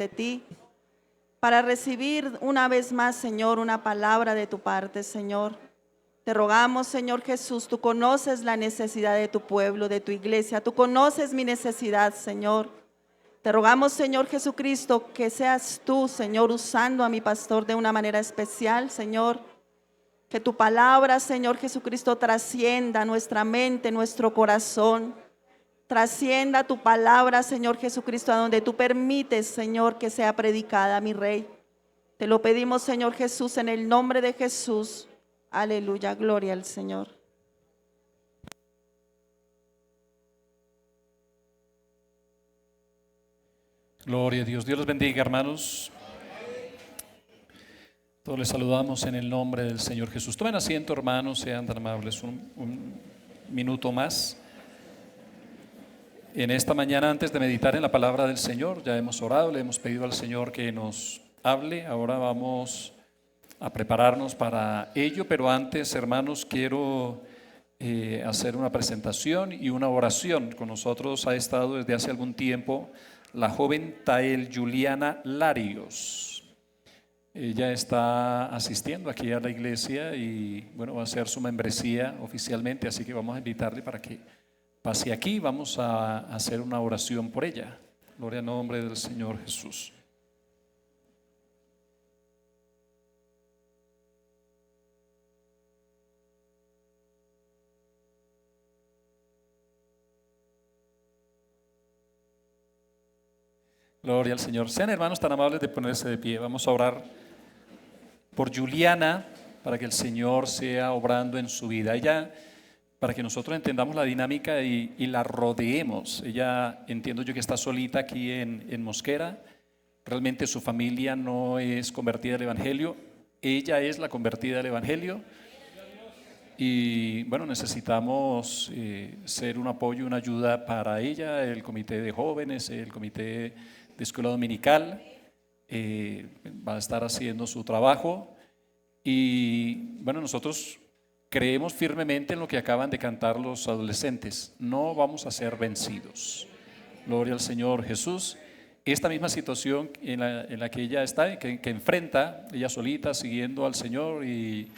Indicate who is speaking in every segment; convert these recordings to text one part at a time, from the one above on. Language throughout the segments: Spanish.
Speaker 1: de ti, para recibir una vez más, Señor, una palabra de tu parte, Señor. Te rogamos, Señor Jesús, tú conoces la necesidad de tu pueblo, de tu iglesia. Tú conoces mi necesidad, Señor. Te rogamos, Señor Jesucristo, que seas tú, Señor, usando a mi pastor de una manera especial, Señor. Que tu palabra, Señor Jesucristo, trascienda nuestra mente, nuestro corazón. Trascienda tu palabra, Señor Jesucristo, a donde tú permites, Señor, que sea predicada, mi Rey. Te lo pedimos, Señor Jesús, en el nombre de Jesús. Aleluya, gloria al Señor.
Speaker 2: Gloria a Dios. Dios los bendiga, hermanos. Todos les saludamos en el nombre del Señor Jesús. Tomen asiento, hermanos, sean tan amables un minuto más. En esta mañana, antes de meditar en la palabra del Señor, ya hemos orado, le hemos pedido al Señor que nos hable. Ahora vamos a prepararnos para ello, pero antes, hermanos, quiero hacer una presentación y una oración. Con nosotros ha estado desde hace algún tiempo la joven Tael Juliana Larios. Ella está asistiendo aquí a la iglesia y bueno, va a hacer su membresía oficialmente, así que vamos a invitarle para que pase aquí. Vamos a hacer una oración por ella. Gloria al nombre del Señor Jesús. Gloria al Señor. Sean hermanos tan amables de ponerse de pie. Vamos a orar por Juliana para que el Señor sea obrando en su vida. Ella, para que nosotros entendamos la dinámica y la rodeemos. Ella, entiendo yo que está solita aquí en Mosquera. Realmente su familia no es convertida al Evangelio. Ella es la convertida al Evangelio. Y bueno, necesitamos ser un apoyo, una ayuda para ella, el comité de jóvenes, el comité de escuela dominical, va a estar haciendo su trabajo. Y bueno, nosotros creemos firmemente en lo que acaban de cantar los adolescentes: no vamos a ser vencidos. Gloria al Señor Jesús. Esta misma situación en la que ella está, que enfrenta, ella solita, siguiendo al Señor y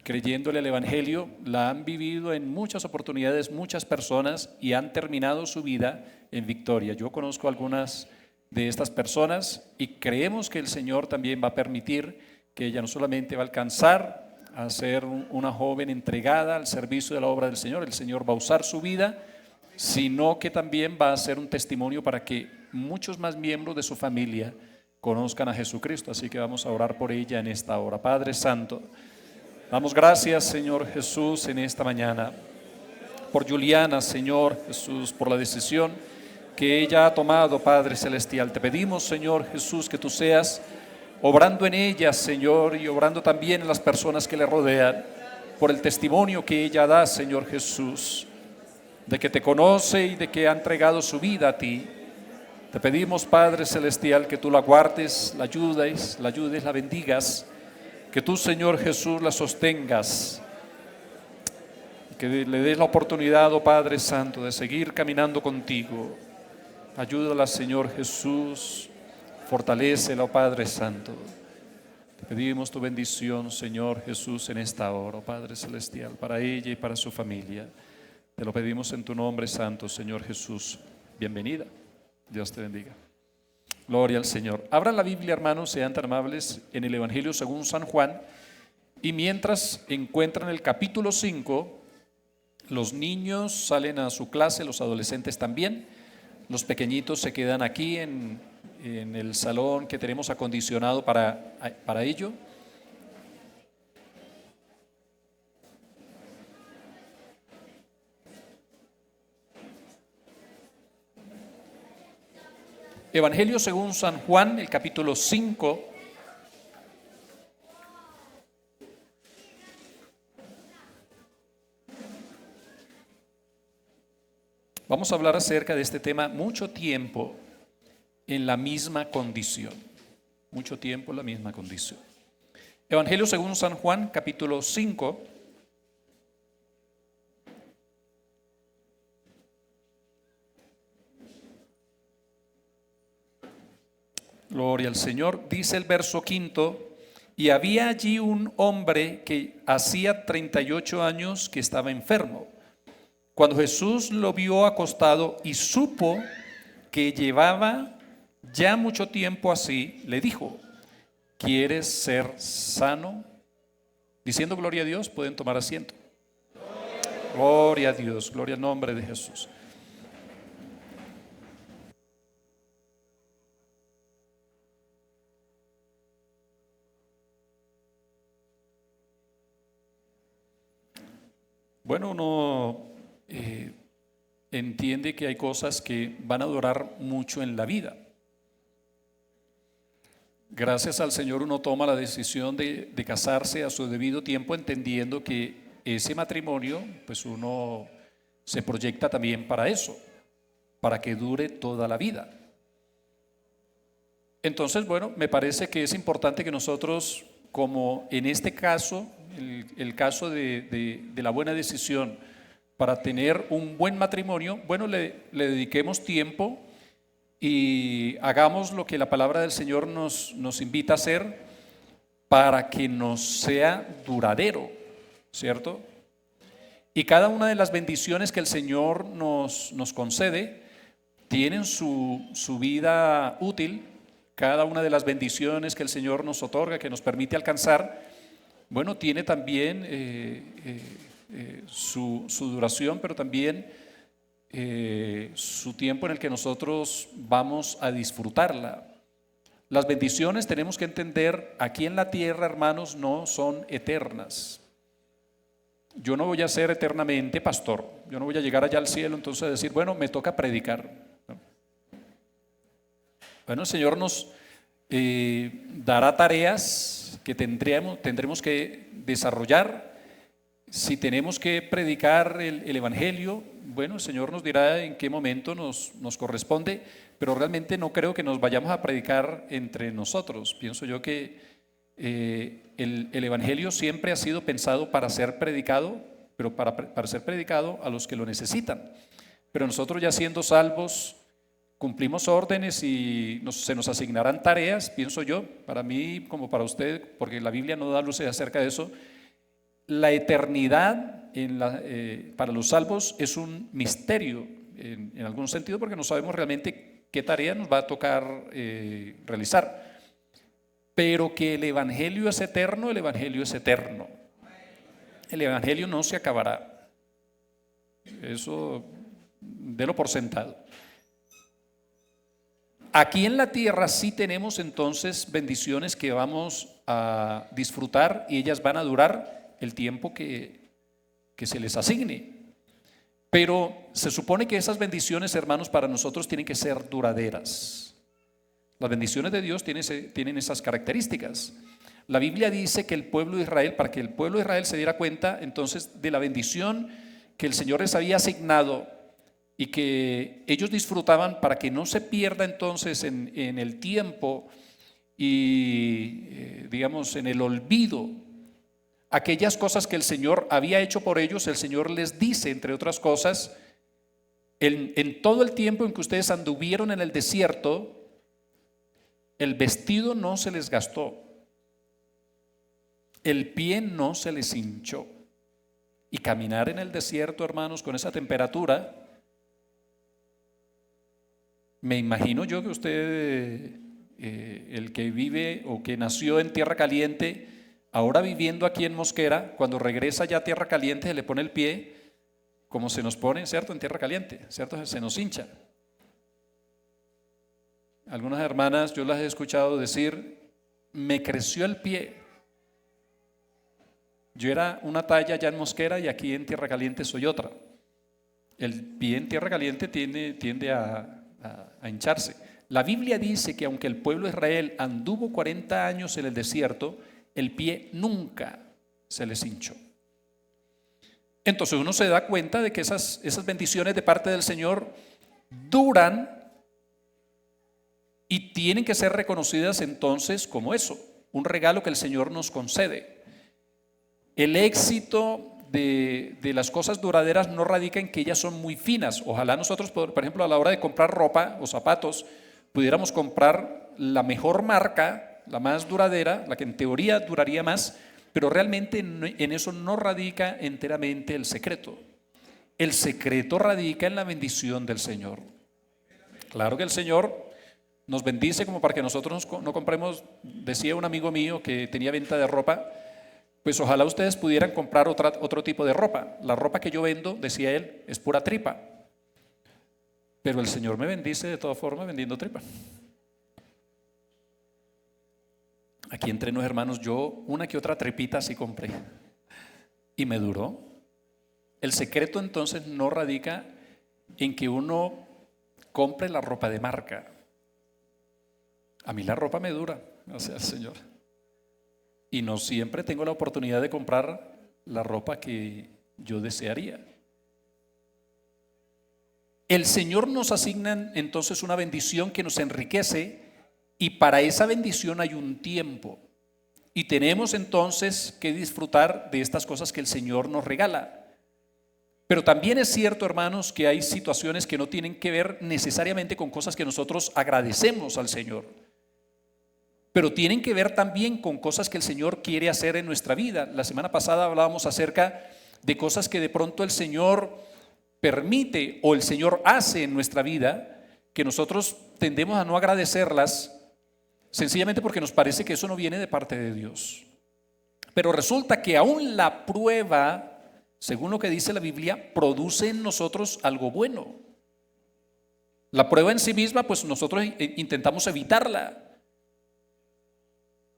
Speaker 2: creyéndole al Evangelio, la han vivido en muchas oportunidades muchas personas y han terminado su vida en victoria. Yo conozco algunas de estas personas y creemos que el Señor también va a permitir que ella no solamente va a alcanzar a ser una joven entregada al servicio de la obra del Señor, el Señor va a usar su vida, sino que también va a ser un testimonio para que muchos más miembros de su familia conozcan a Jesucristo. Así que vamos a orar por ella en esta hora. Padre Santo, damos gracias, Señor Jesús, en esta mañana por Juliana, Señor Jesús, por la decisión que ella ha tomado, Padre Celestial. Te pedimos, Señor Jesús, que tú seas obrando en ella, Señor, y obrando también en las personas que le rodean, por el testimonio que ella da, Señor Jesús, de que te conoce y de que ha entregado su vida a ti. Te pedimos, Padre Celestial, que tú la guardes, la ayudes, la bendigas, que tú, Señor Jesús, la sostengas, que le des la oportunidad, oh Padre Santo, de seguir caminando contigo. Ayúdala, Señor Jesús, fortalécela, oh Padre Santo. Te pedimos tu bendición, Señor Jesús, en esta hora, oh Padre Celestial, para ella y para su familia. Te lo pedimos en tu nombre santo, Señor Jesús. Bienvenida. Dios te bendiga. Gloria al Señor. Abran la Biblia, hermanos, sean tan amables, en el Evangelio según San Juan. Y mientras encuentran el capítulo 5, los niños salen a su clase, los adolescentes también. Los pequeñitos se quedan aquí en el salón que tenemos acondicionado para ello. Evangelio según San Juan, el capítulo 5. Vamos a hablar acerca de este tema: mucho tiempo en la misma condición. Mucho tiempo en la misma condición. Evangelio según San Juan, capítulo 5. Gloria al Señor. Dice el verso 5: y había allí un hombre que hacía 38 años que estaba enfermo. Cuando Jesús lo vio acostado y supo que llevaba ya mucho tiempo así, le dijo: ¿quieres ser sano? Diciendo gloria a Dios, pueden tomar asiento. Gloria a Dios, gloria al nombre de Jesús. Bueno, uno entiende que hay cosas que van a durar mucho en la vida. Gracias al Señor uno toma la decisión de casarse a su debido tiempo, entendiendo que ese matrimonio, pues uno se proyecta también para eso, para que dure toda la vida. Entonces, bueno, me parece que es importante que nosotros, como en este caso, el caso de la buena decisión para tener un buen matrimonio, bueno, le dediquemos tiempo y hagamos lo que la palabra del Señor nos invita a hacer para que nos sea duradero, ¿cierto? Y cada una de las bendiciones que el Señor nos concede tienen su vida útil. Cada una de las bendiciones que el Señor nos otorga, que nos permite alcanzar, bueno, tiene también su duración, pero también su tiempo en el que nosotros vamos a disfrutarla. Las bendiciones, tenemos que entender, aquí en la tierra, hermanos, no son eternas. Yo no voy a ser eternamente pastor, yo no voy a llegar allá al cielo entonces a decir, bueno, me toca predicar. Bueno, el Señor nos dará tareas que tendremos que desarrollar. Si tenemos que predicar el Evangelio, bueno, el Señor nos dirá en qué momento nos corresponde, pero realmente no creo que nos vayamos a predicar entre nosotros. Pienso yo que el Evangelio siempre ha sido pensado para ser predicado, pero para ser predicado a los que lo necesitan. Pero nosotros, ya siendo salvos, cumplimos órdenes y se nos asignarán tareas, pienso yo, para mí como para usted, porque la Biblia no da luces acerca de eso. La eternidad para los salvos es un misterio en algún sentido, porque no sabemos realmente qué tarea nos va a tocar realizar. Pero que el Evangelio es eterno, el Evangelio es eterno. El Evangelio no se acabará. Eso délo por sentado. Aquí en la tierra sí tenemos entonces bendiciones que vamos a disfrutar y ellas van a durar el tiempo que se les asigne. Pero se supone que esas bendiciones, hermanos, para nosotros tienen que ser duraderas. Las bendiciones de Dios tienen esas características. La Biblia dice que el pueblo de Israel, para que el pueblo de Israel se diera cuenta entonces de la bendición que el Señor les había asignado y que ellos disfrutaban, para que no se pierda entonces en el tiempo y digamos en el olvido aquellas cosas que el Señor había hecho por ellos. El Señor les dice, entre otras cosas, en todo el tiempo en que ustedes anduvieron en el desierto, el vestido no se les gastó, el pie no se les hinchó. Y caminar en el desierto, hermanos, con esa temperatura, me imagino yo que usted, el que vive o que nació en tierra caliente, ahora viviendo aquí en Mosquera, cuando regresa ya a tierra caliente, se le pone el pie como se nos pone, ¿cierto? En tierra caliente, ¿cierto? Se nos hincha. Algunas hermanas yo las he escuchado decir, me creció el pie. Yo era una talla ya en Mosquera y aquí en tierra caliente soy otra. El pie en tierra caliente tiende a hincharse. La Biblia dice que aunque el pueblo de Israel anduvo 40 años en el desierto, el pie nunca se les hinchó. Entonces uno se da cuenta de que esas bendiciones de parte del Señor duran y tienen que ser reconocidas entonces como eso, un regalo que el Señor nos concede. El éxito de las cosas duraderas no radica en que ellas son muy finas. Ojalá nosotros, por ejemplo, a la hora de comprar ropa o zapatos, pudiéramos comprar la mejor marca, la más duradera, la que en teoría duraría más, pero realmente en eso no radica enteramente el secreto. El secreto radica en la bendición del Señor. Claro que el Señor nos bendice como para que nosotros no compremos. Decía un amigo mío que tenía venta de ropa, pues ojalá ustedes pudieran comprar otro tipo de ropa. La ropa que yo vendo, decía él, es pura tripa. Pero el Señor me bendice de todas formas vendiendo tripa. Aquí entre nos, hermanos, yo una que otra tripita sí compré y me duró. El secreto entonces no radica en que uno compre la ropa de marca. A mí la ropa me dura, gracias al Señor. Y no siempre tengo la oportunidad de comprar la ropa que yo desearía. El Señor nos asigna entonces una bendición que nos enriquece, y para esa bendición hay un tiempo. Y tenemos entonces que disfrutar de estas cosas que el Señor nos regala. Pero también es cierto, hermanos, que hay situaciones que no tienen que ver necesariamente con cosas que nosotros agradecemos al Señor, pero tienen que ver también con cosas que el Señor quiere hacer en nuestra vida. La semana pasada hablábamos acerca de cosas que de pronto el Señor permite o el Señor hace en nuestra vida, que nosotros tendemos a no agradecerlas, sencillamente porque nos parece que eso no viene de parte de Dios. Pero resulta que aún la prueba, según lo que dice la Biblia, produce en nosotros algo bueno. La prueba en sí misma, pues nosotros intentamos evitarla.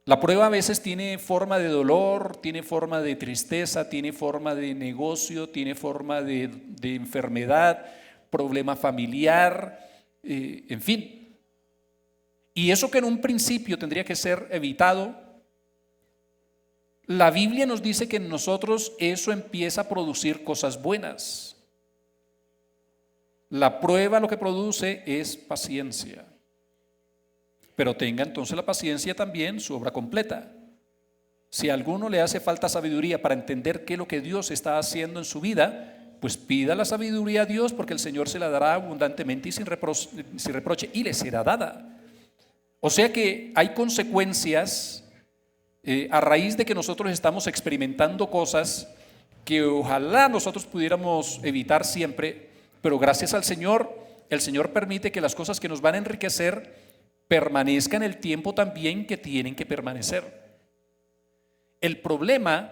Speaker 2: La prueba a veces tiene forma de dolor, tiene forma de tristeza, tiene forma de negocio, tiene forma de enfermedad, problema familiar, en fin. Y eso que en un principio tendría que ser evitado, la Biblia nos dice que en nosotros eso empieza a producir cosas buenas. La prueba lo que produce es paciencia. Pero tenga entonces la paciencia también su obra completa. Si a alguno le hace falta sabiduría para entender qué es lo que Dios está haciendo en su vida, pues pida la sabiduría a Dios, porque el Señor se la dará abundantemente y sin reproche, y le será dada. O sea que hay consecuencias a raíz de que nosotros estamos experimentando cosas que ojalá nosotros pudiéramos evitar siempre, pero gracias al Señor, el Señor permite que las cosas que nos van a enriquecer permanezcan el tiempo también que tienen que permanecer. El problema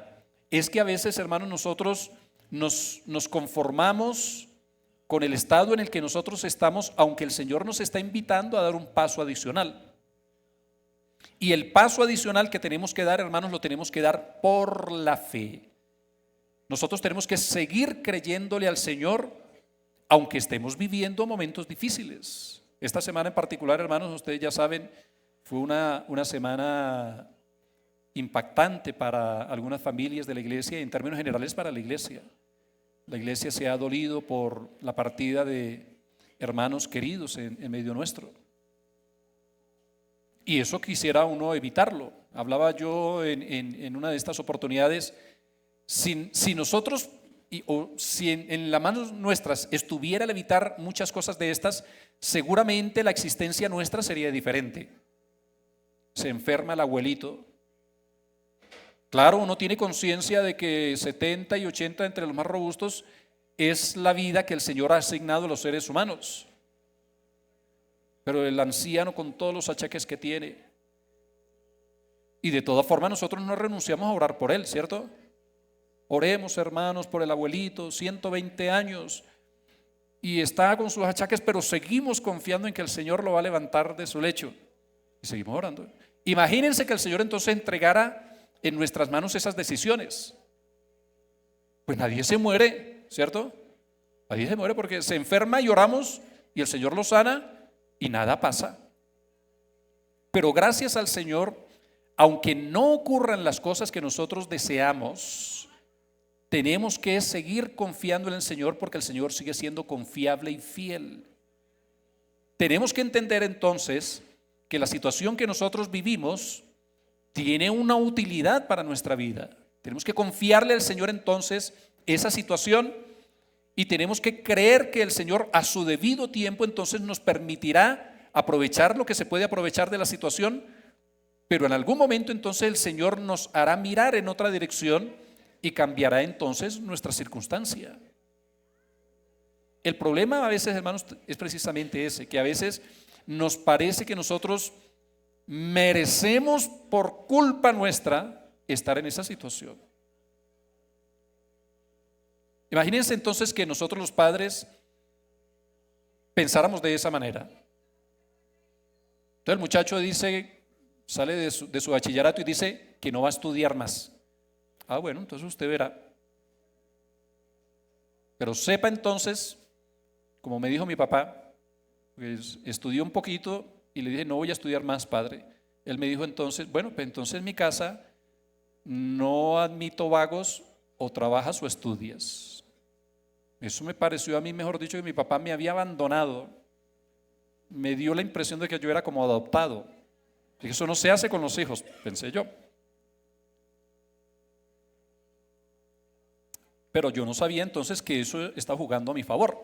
Speaker 2: es que a veces, hermanos, nosotros nos conformamos con el estado en el que nosotros estamos, aunque el Señor nos está invitando a dar un paso adicional. Y el paso adicional que tenemos que dar, hermanos, lo tenemos que dar por la fe. Nosotros tenemos que seguir creyéndole al Señor, aunque estemos viviendo momentos difíciles. Esta semana en particular, hermanos, ustedes ya saben, fue una semana impactante para algunas familias de la iglesia y en términos generales para la iglesia. La iglesia se ha dolido por la partida de hermanos queridos en medio nuestro. Y eso quisiera uno evitarlo. Hablaba yo en una de estas oportunidades, si nosotros, o si en las manos nuestras estuviera el evitar muchas cosas de estas, seguramente la existencia nuestra sería diferente. Se enferma el abuelito. Claro, uno tiene conciencia de que 70 y 80 entre los más robustos es la vida que el Señor ha asignado a los seres humanos. Pero el anciano con todos los achaques que tiene, y de todas formas nosotros no renunciamos a orar por él, ¿cierto? Oremos, hermanos, por el abuelito, 120 años, y está con sus achaques, pero seguimos confiando en que el Señor lo va a levantar de su lecho. Y seguimos orando. Imagínense que el Señor entonces entregara en nuestras manos esas decisiones. Pues nadie se muere, ¿cierto? Nadie se muere porque se enferma y oramos y el Señor lo sana y nada pasa. Pero gracias al Señor, aunque no ocurran las cosas que nosotros deseamos, tenemos que seguir confiando en el Señor, porque el Señor sigue siendo confiable y fiel. Tenemos que entender entonces que la situación que nosotros vivimos tiene una utilidad para nuestra vida. Tenemos que confiarle al Señor entonces esa situación, y tenemos que creer que el Señor a su debido tiempo entonces nos permitirá aprovechar lo que se puede aprovechar de la situación, pero en algún momento entonces el Señor nos hará mirar en otra dirección y cambiará entonces nuestra circunstancia. El problema a veces, hermanos, es precisamente ese, que a veces nos parece que nosotros merecemos por culpa nuestra estar en esa situación. Imagínense entonces que nosotros los padres pensáramos de esa manera. Entonces el muchacho dice, sale de su bachillerato y dice que no va a estudiar más. Ah, bueno, entonces usted verá. Pero sepa entonces, como me dijo mi papá, pues estudió un poquito y le dije, no voy a estudiar más, padre. Él me dijo entonces, bueno, pues entonces en mi casa no admito vagos, o trabajas o estudias. Eso me pareció a mí, mejor dicho, que mi papá me había abandonado. Me dio la impresión de que yo era como adoptado. Y eso no se hace con los hijos, pensé yo. Pero yo no sabía entonces que eso está jugando a mi favor.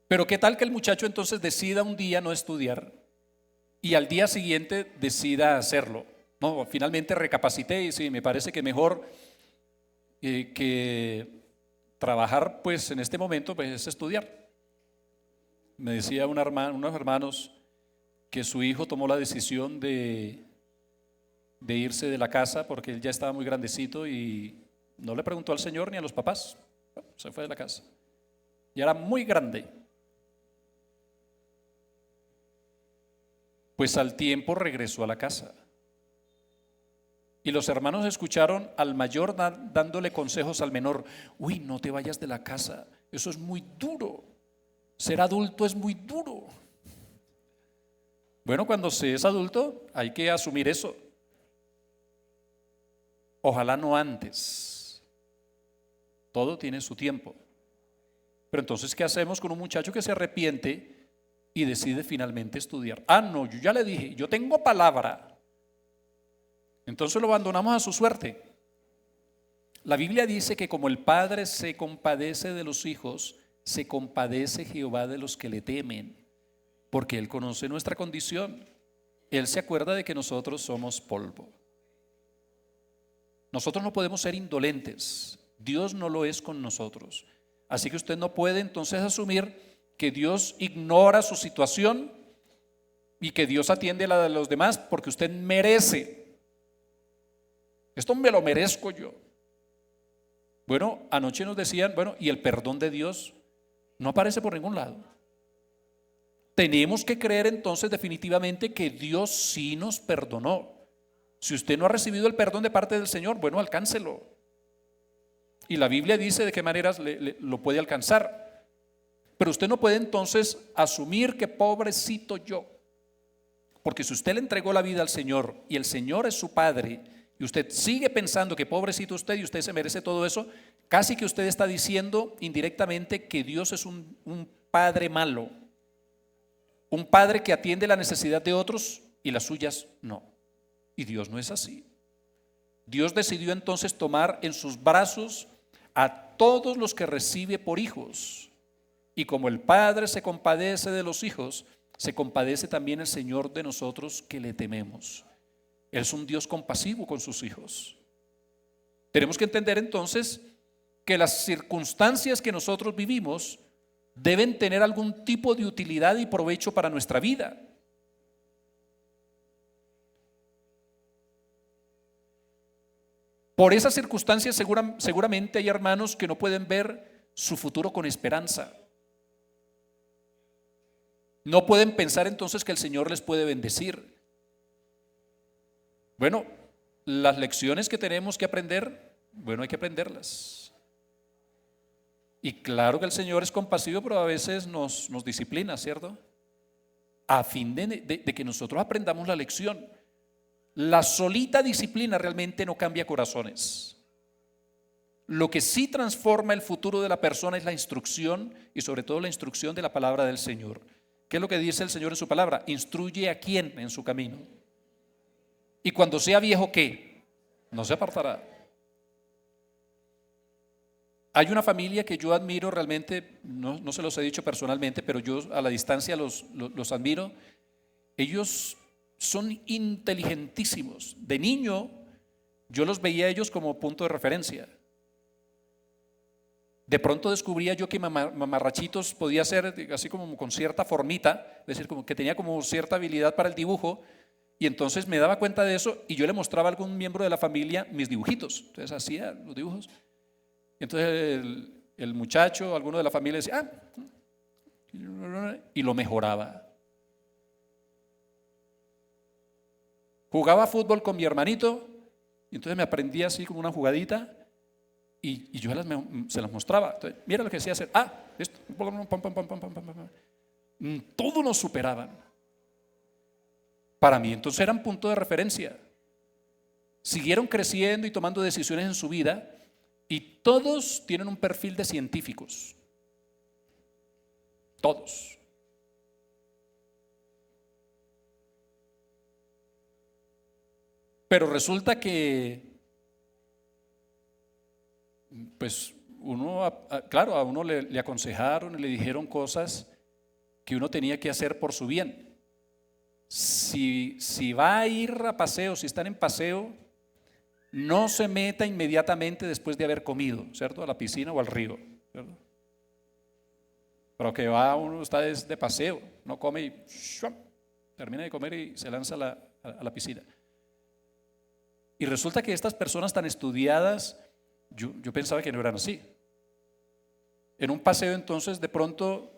Speaker 2: Pero qué tal que el muchacho entonces decida un día no estudiar y al día siguiente decida hacerlo. No, finalmente recapacité y sí, me parece que mejor que trabajar pues en este momento pues, es estudiar. Me decía unos hermanos que su hijo tomó la decisión de irse de la casa porque él ya estaba muy grandecito y no le preguntó al Señor ni a los papás. Se fue de la casa. Y era muy grande. Pues al tiempo regresó a la casa. Y los hermanos escucharon al mayor dándole consejos al menor. Uy, no te vayas de la casa, eso es muy duro. Ser adulto es muy duro. Bueno, cuando se es adulto hay que asumir eso. Ojalá no antes. Todo tiene su tiempo. Pero entonces, ¿qué hacemos con un muchacho que se arrepiente y decide finalmente estudiar? Ah, no, yo ya le dije, yo tengo palabra. Entonces lo abandonamos a su suerte. La Biblia dice que como el Padre se compadece de los hijos, se compadece Jehová de los que le temen, porque Él conoce nuestra condición. Él se acuerda de que nosotros somos polvo. Nosotros no podemos ser indolentes. Dios no lo es con nosotros. Así que usted no puede entonces asumir que Dios ignora su situación y que Dios atiende a la de los demás porque usted merece. Esto me lo merezco yo. Bueno, anoche nos decían, bueno, y el perdón de Dios no aparece por ningún lado. Tenemos que creer entonces definitivamente que Dios sí nos perdonó. Si usted no ha recibido el perdón de parte del Señor, bueno, alcáncelo. Y la Biblia dice de qué maneras lo puede alcanzar. Pero usted no puede entonces asumir que pobrecito yo. Porque si usted le entregó la vida al Señor y el Señor es su Padre, y usted sigue pensando que pobrecito usted y usted se merece todo eso, casi que usted está diciendo indirectamente que Dios es un padre malo, un padre que atiende la necesidad de otros y las suyas no. Y Dios no es así. Dios decidió entonces tomar en sus brazos a todos los que recibe por hijos. Y como el Padre se compadece de los hijos, se compadece también el Señor de nosotros que le tememos. Él es un Dios compasivo con sus hijos. Tenemos que entender entonces que las circunstancias que nosotros vivimos deben tener algún tipo de utilidad y provecho para nuestra vida. Por esas circunstancias seguramente hay hermanos que no pueden ver su futuro con esperanza. No pueden pensar entonces que el Señor les puede bendecir. Bueno, las lecciones que tenemos que aprender, bueno, hay que aprenderlas. Y claro que el Señor es compasivo, pero a veces nos disciplina, ¿cierto? A fin de que nosotros aprendamos la lección. La solita disciplina realmente no cambia corazones. Lo que sí transforma el futuro de la persona es la instrucción y sobre todo la instrucción de la palabra del Señor. ¿Qué es lo que dice el Señor en su palabra? Instruye a quién en su camino. Y cuando sea viejo, ¿qué? No se apartará. Hay una familia que yo admiro realmente, no se los he dicho personalmente, pero yo a la distancia los admiro. Ellos son inteligentísimos. De niño yo los veía a ellos como punto de referencia. De pronto descubría yo que Mamarrachitos podía ser así como con cierta formita, es decir, como que tenía como cierta habilidad para el dibujo, y entonces me daba cuenta de eso y yo le mostraba a algún miembro de la familia mis dibujitos. Entonces hacía los dibujos. Entonces el muchacho, alguno de la familia decía, y lo mejoraba. Jugaba fútbol con mi hermanito, y entonces me aprendía así como una jugadita, y yo se las mostraba. Entonces, mira lo que decía hacer. Esto. Todos nos superaban. Para mí entonces eran punto de referencia. Siguieron creciendo y tomando decisiones en su vida, y todos tienen un perfil de científicos. Todos. Pero resulta que pues claro, a uno le aconsejaron y le dijeron cosas que uno tenía que hacer por su bien. Si va a ir a paseo, si están en paseo, no se meta inmediatamente después de haber comido, ¿cierto? A la piscina o al río, ¿cierto? Pero que uno está de paseo, no come y termina de comer y se lanza a la piscina. Y resulta que estas personas tan estudiadas, yo pensaba que no eran así. En un paseo entonces de pronto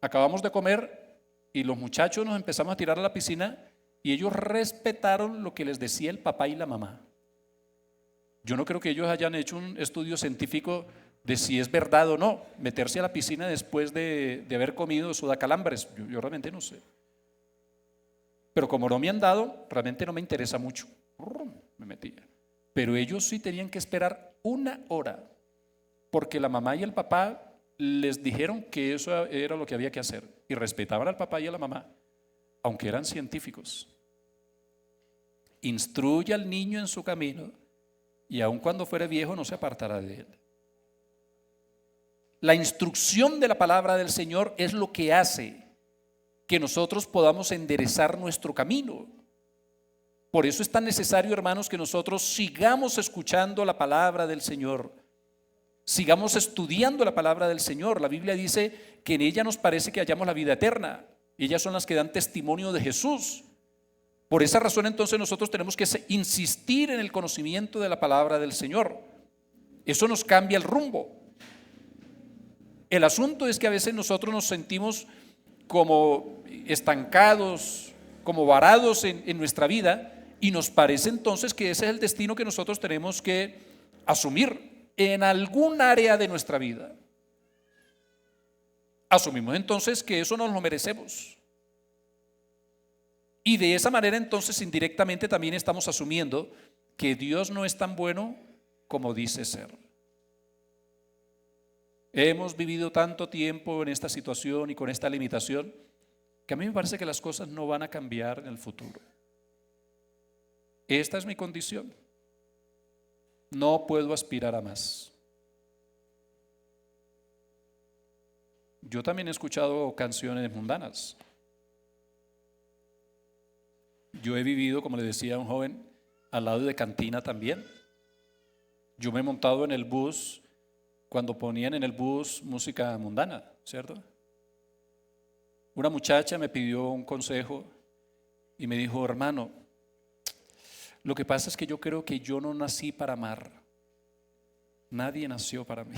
Speaker 2: acabamos de comer y los muchachos nos empezamos a tirar a la piscina y ellos respetaron lo que les decía el papá y la mamá. Yo no creo que ellos hayan hecho un estudio científico de si es verdad o no meterse a la piscina después de haber comido sudacalambres. Yo realmente no sé. Pero como no me han dado, realmente no me interesa mucho. Me metía. Pero ellos sí tenían que esperar 1 hora, porque la mamá y el papá les dijeron que eso era lo que había que hacer, y respetaban al papá y a la mamá, aunque eran científicos. Instruye al niño en su camino, y aun cuando fuere viejo no se apartará de él. La instrucción de la palabra del Señor es lo que hace que nosotros podamos enderezar nuestro camino. Por eso es tan necesario, hermanos, que nosotros sigamos escuchando la palabra del Señor, sigamos estudiando la palabra del Señor. La Biblia dice que en ella nos parece que hallamos la vida eterna. Ellas son las que dan testimonio de Jesús. Por esa razón entonces nosotros tenemos que insistir en el conocimiento de la palabra del Señor. Eso nos cambia el rumbo. El asunto es que a veces nosotros nos sentimos como estancados, como varados en nuestra vida, y nos parece entonces que ese es el destino que nosotros tenemos que asumir en algún área de nuestra vida. Asumimos entonces que eso nos lo merecemos. Y de esa manera entonces indirectamente también estamos asumiendo que Dios no es tan bueno como dice ser. Hemos vivido tanto tiempo en esta situación y con esta limitación que a mí me parece que las cosas no van a cambiar en el futuro. Esta es mi condición. No puedo aspirar a más. Yo también he escuchado canciones mundanas. Yo he vivido, como le decía a un joven, al lado de cantina también. Yo me he montado en el bus cuando ponían en el bus música mundana, ¿cierto? Una muchacha me pidió un consejo y me dijo: hermano, lo que pasa es que yo creo que yo no nací para amar. Nadie nació para mí.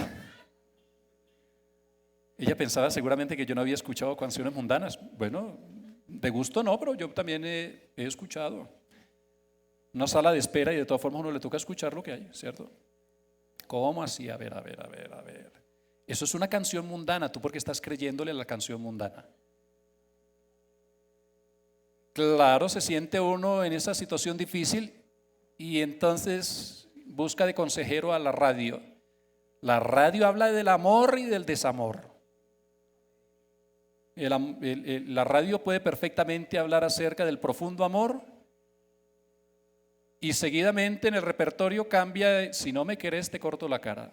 Speaker 2: Ella pensaba seguramente que yo no había escuchado canciones mundanas. Bueno, de gusto no, pero yo también he escuchado. Una sala de espera y de todas formas a uno le toca escuchar lo que hay, ¿cierto? ¿Cómo así? A ver. Eso es una canción mundana. ¿Tú por qué estás creyéndole a la canción mundana? Claro, se siente uno en esa situación difícil y entonces busca de consejero a la radio. La radio habla del amor y del desamor. La radio puede perfectamente hablar acerca del profundo amor y seguidamente en el repertorio cambia, si no me querés te corto la cara.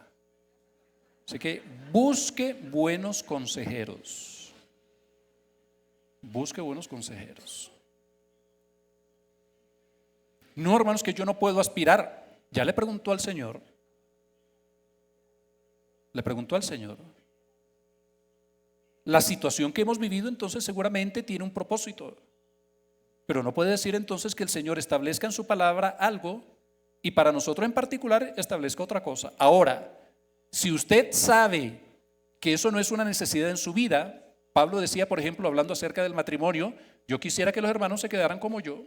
Speaker 2: Así que busque buenos consejeros. Busque buenos consejeros. No, hermanos, que yo no puedo aspirar. Ya le preguntó al Señor. Le preguntó al Señor. La situación que hemos vivido entonces seguramente tiene un propósito. Pero no puede decir entonces que el Señor establezca en su palabra algo y para nosotros en particular establezca otra cosa. Ahora, si usted sabe que eso no es una necesidad en su vida, Pablo decía, por ejemplo, hablando acerca del matrimonio, yo quisiera que los hermanos se quedaran como yo.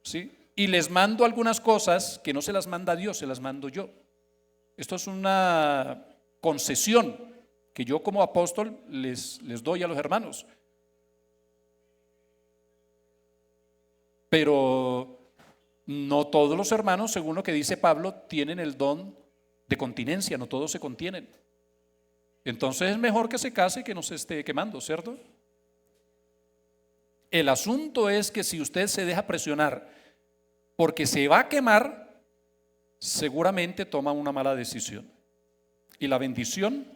Speaker 2: ¿Sí? Y les mando algunas cosas que no se las manda Dios, se las mando yo. Esto es una concesión que yo como apóstol les doy a los hermanos. Pero no todos los hermanos, según lo que dice Pablo, tienen el don de continencia, no todos se contienen. Entonces es mejor que se case y que no se esté quemando, ¿cierto? El asunto es que si usted se deja presionar porque se va a quemar, seguramente toma una mala decisión. Y la bendición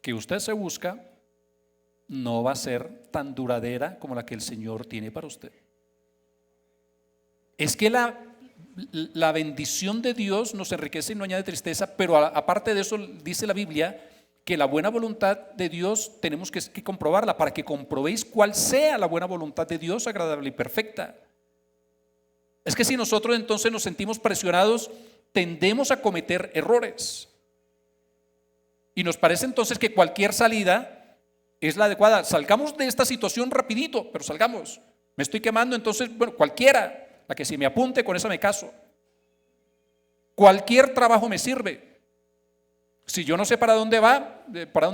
Speaker 2: que usted se busca no va a ser tan duradera como la que el Señor tiene para usted. Es que la bendición de Dios nos enriquece y no añade tristeza, pero aparte de eso dice la Biblia que la buena voluntad de Dios tenemos que comprobarla para que comprobéis cuál sea la buena voluntad de Dios, agradable y perfecta. Es que si nosotros entonces nos sentimos presionados, tendemos a cometer errores. Y nos parece entonces que cualquier salida es la adecuada. Salgamos de esta situación rapidito, pero salgamos. Me estoy quemando, entonces, bueno, cualquiera. La que si me apunte, con esa me caso. Cualquier trabajo me sirve. Si yo no sé para dónde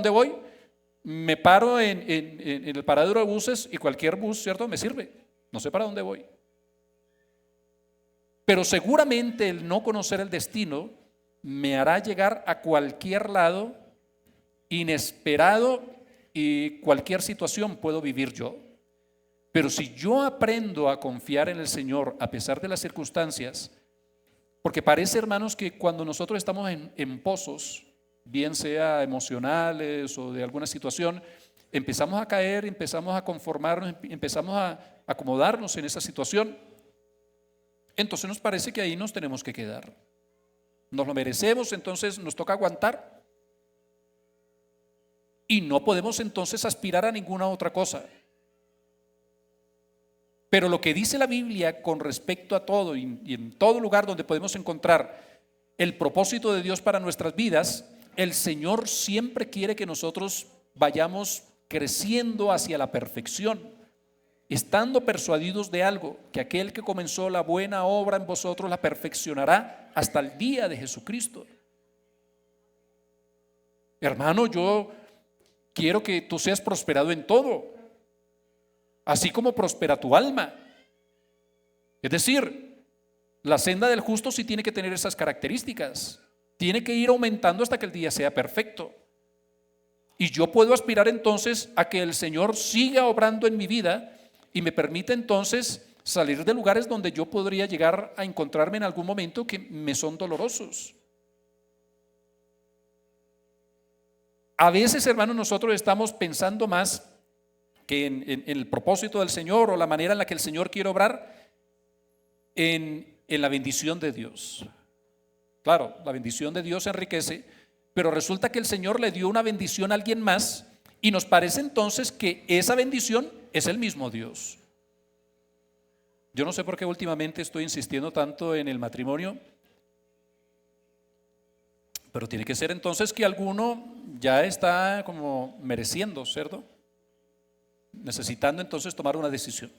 Speaker 2: voy, me paro en el paradero de buses y cualquier bus, ¿cierto? Me sirve. No sé para dónde voy. Pero seguramente el no conocer el destino me hará llegar a cualquier lado inesperado y cualquier situación puedo vivir yo. Pero si yo aprendo a confiar en el Señor a pesar de las circunstancias, porque parece, hermanos, que cuando nosotros estamos en pozos, bien sea emocionales o de alguna situación, empezamos a caer, empezamos a conformarnos, empezamos a acomodarnos en esa situación. Entonces nos parece que ahí nos tenemos que quedar. Nos lo merecemos, entonces nos toca aguantar. Y no podemos entonces aspirar a ninguna otra cosa. Pero lo que dice la Biblia con respecto a todo y en todo lugar donde podemos encontrar el propósito de Dios para nuestras vidas, el Señor siempre quiere que nosotros vayamos creciendo hacia la perfección, estando persuadidos de algo, que aquel que comenzó la buena obra en vosotros la perfeccionará hasta el día de Jesucristo. Hermano, yo quiero que tú seas prosperado en todo, así como prospera tu alma. Es decir, la senda del justo sí tiene que tener esas características. Tiene que ir aumentando hasta que el día sea perfecto. Y yo puedo aspirar entonces a que el Señor siga obrando en mi vida y me permita entonces salir de lugares donde yo podría llegar a encontrarme en algún momento que me son dolorosos. A veces, hermanos, nosotros estamos pensando más que en el propósito del Señor o la manera en la que el Señor quiere obrar en la bendición de Dios. Claro, la bendición de Dios enriquece, pero resulta que el Señor le dio una bendición a alguien más y nos parece entonces que esa bendición es el mismo Dios. Yo no sé por qué últimamente estoy insistiendo tanto en el matrimonio, pero tiene que ser entonces que alguno ya está como mereciendo, ¿cierto? Necesitando entonces tomar una decisión.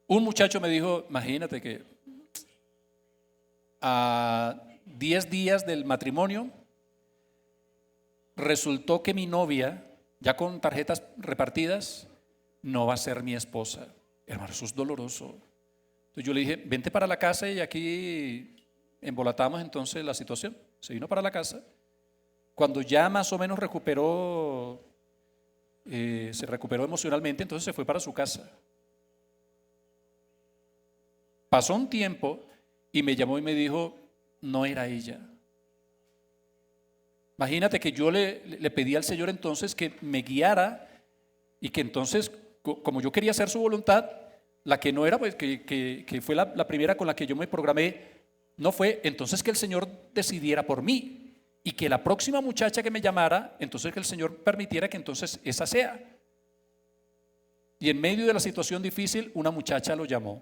Speaker 2: Un muchacho me dijo, imagínate que a 10 días del matrimonio resultó que mi novia, ya con tarjetas repartidas, no va a ser mi esposa. Hermano, eso es doloroso. Entonces yo le dije, vente para la casa y aquí embolatamos entonces la situación. Se vino para la casa. Cuando ya más o menos recuperó se recuperó emocionalmente, entonces se fue para su casa. Pasó un tiempo y me llamó y me dijo, no era ella. Imagínate que yo le pedí al Señor entonces que me guiara y que entonces, como yo quería hacer su voluntad, la que no era, pues que fue la primera con la que yo me programé, no fue, entonces que el Señor decidiera por mí y que la próxima muchacha que me llamara, entonces que el Señor permitiera que entonces esa sea. Y en medio de la situación difícil, una muchacha lo llamó.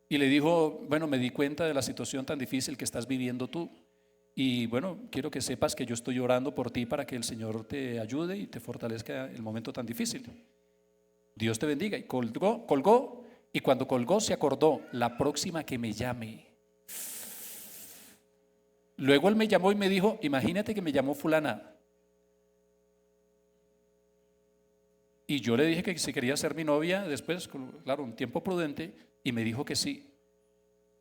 Speaker 2: Y le dijo, bueno, me di cuenta de la situación tan difícil que estás viviendo tú. Y bueno, quiero que sepas que yo estoy orando por ti para que el Señor te ayude y te fortalezca el momento tan difícil. Dios te bendiga. Y colgó, y cuando colgó se acordó, la próxima que me llame. Luego él me llamó y me dijo, imagínate que me llamó fulana. Y yo le dije que si quería ser mi novia, después, claro, un tiempo prudente, y me dijo que sí.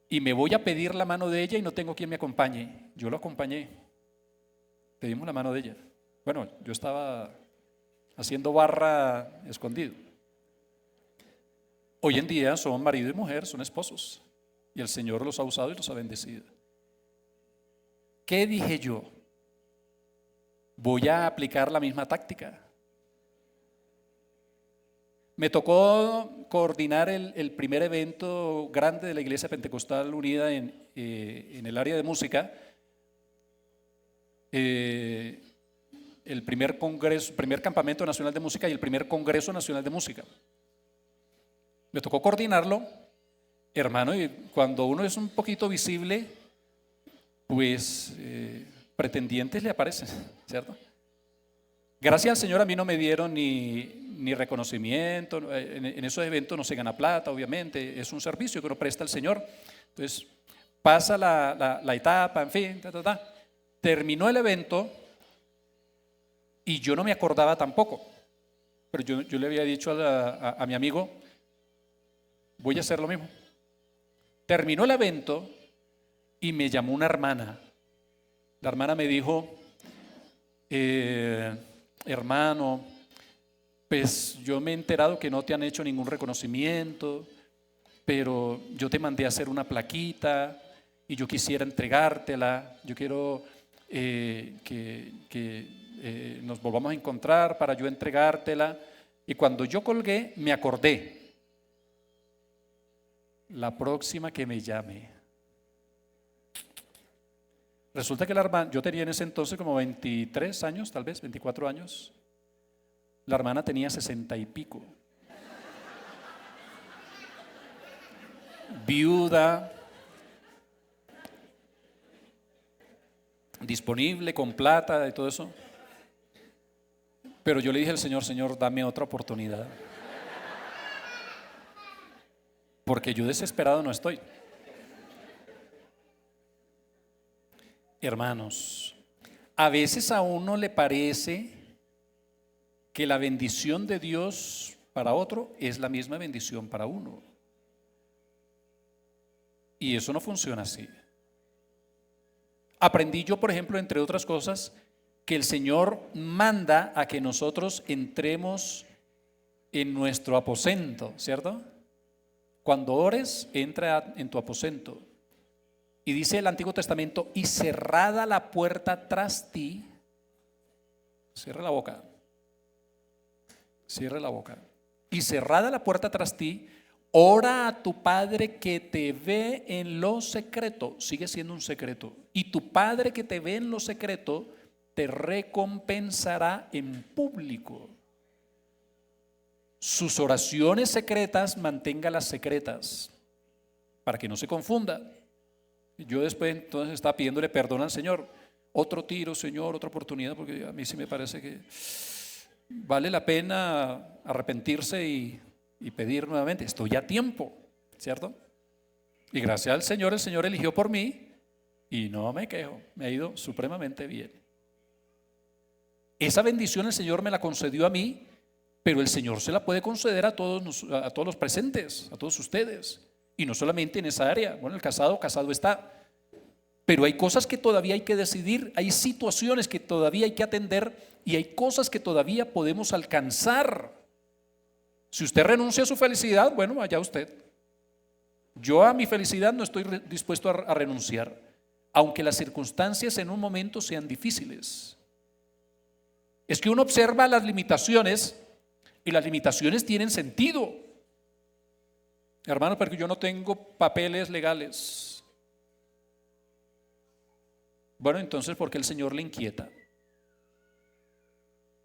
Speaker 2: Y me voy a pedir la mano de ella y no tengo quien me acompañe. Yo lo acompañé. Pedimos la mano de ella. Bueno, yo estaba haciendo barra escondido. Hoy en día son marido y mujer, son esposos. Y el Señor los ha usado y los ha bendecido. ¿Qué dije yo? Voy a aplicar la misma táctica. Me tocó coordinar el primer evento grande de la Iglesia Pentecostal Unida en el área de música. El primer congreso, primer campamento nacional de música y el primer congreso nacional de música. Me tocó coordinarlo, hermano, y cuando uno es un poquito visible, pues pretendientes le aparecen, ¿cierto? Gracias al Señor a mí no me dieron ni reconocimiento, en esos eventos no se gana plata, obviamente, es un servicio que uno presta al Señor. Entonces pasa la etapa, en fin, terminó el evento y yo no me acordaba tampoco, pero yo le había dicho a mi amigo, voy a hacer lo mismo. Terminó el evento y me llamó una hermana. La hermana me dijo, hermano, pues yo me he enterado que no te han hecho ningún reconocimiento, pero yo te mandé a hacer una plaquita y yo quisiera entregártela. Yo quiero que nos volvamos a encontrar para yo entregártela. Y cuando yo colgué, me acordé, la próxima que me llame. Resulta que la hermana, yo tenía en ese entonces como 23 años, tal vez 24 años. La hermana tenía 60 y pico. Viuda, disponible, con plata y todo eso. Pero yo le dije al Señor, Señor, dame otra oportunidad. Porque yo desesperado no estoy. Hermanos, a veces a uno le parece que la bendición de Dios para otro es la misma bendición para uno. Y eso no funciona así. Aprendí yo, por ejemplo, entre otras cosas, que el Señor manda a que nosotros entremos en nuestro aposento, ¿cierto? Cuando ores, entra en tu aposento. Y dice el Antiguo Testamento, y cerrada la puerta tras ti, cierra la boca. Cierra la boca. Y cerrada la puerta tras ti, ora a tu Padre que te ve en lo secreto. Sigue siendo un secreto. Y tu Padre que te ve en lo secreto te recompensará en público. Sus oraciones secretas, manténgalas secretas para que no se confunda. Yo después entonces estaba pidiéndole perdón al Señor. Otro tiro, Señor, otra oportunidad, porque a mí sí me parece que vale la pena arrepentirse y pedir nuevamente. Estoy a tiempo, ¿cierto? Y gracias al Señor, el Señor eligió por mí y no me quejo, me ha ido supremamente bien. Esa bendición el Señor me la concedió a mí, pero el Señor se la puede conceder a todos los presentes, a todos ustedes. Y no solamente en esa área. Bueno, el casado está. Pero hay cosas que todavía hay que decidir, hay situaciones que todavía hay que atender y hay cosas que todavía podemos alcanzar. Si usted renuncia a su felicidad, bueno, allá usted. Yo a mi felicidad no estoy dispuesto a renunciar, aunque las circunstancias en un momento sean difíciles. Es que uno observa las limitaciones y las limitaciones tienen sentido. Hermano, porque yo no tengo papeles legales. Bueno, entonces, ¿por qué el Señor le inquieta?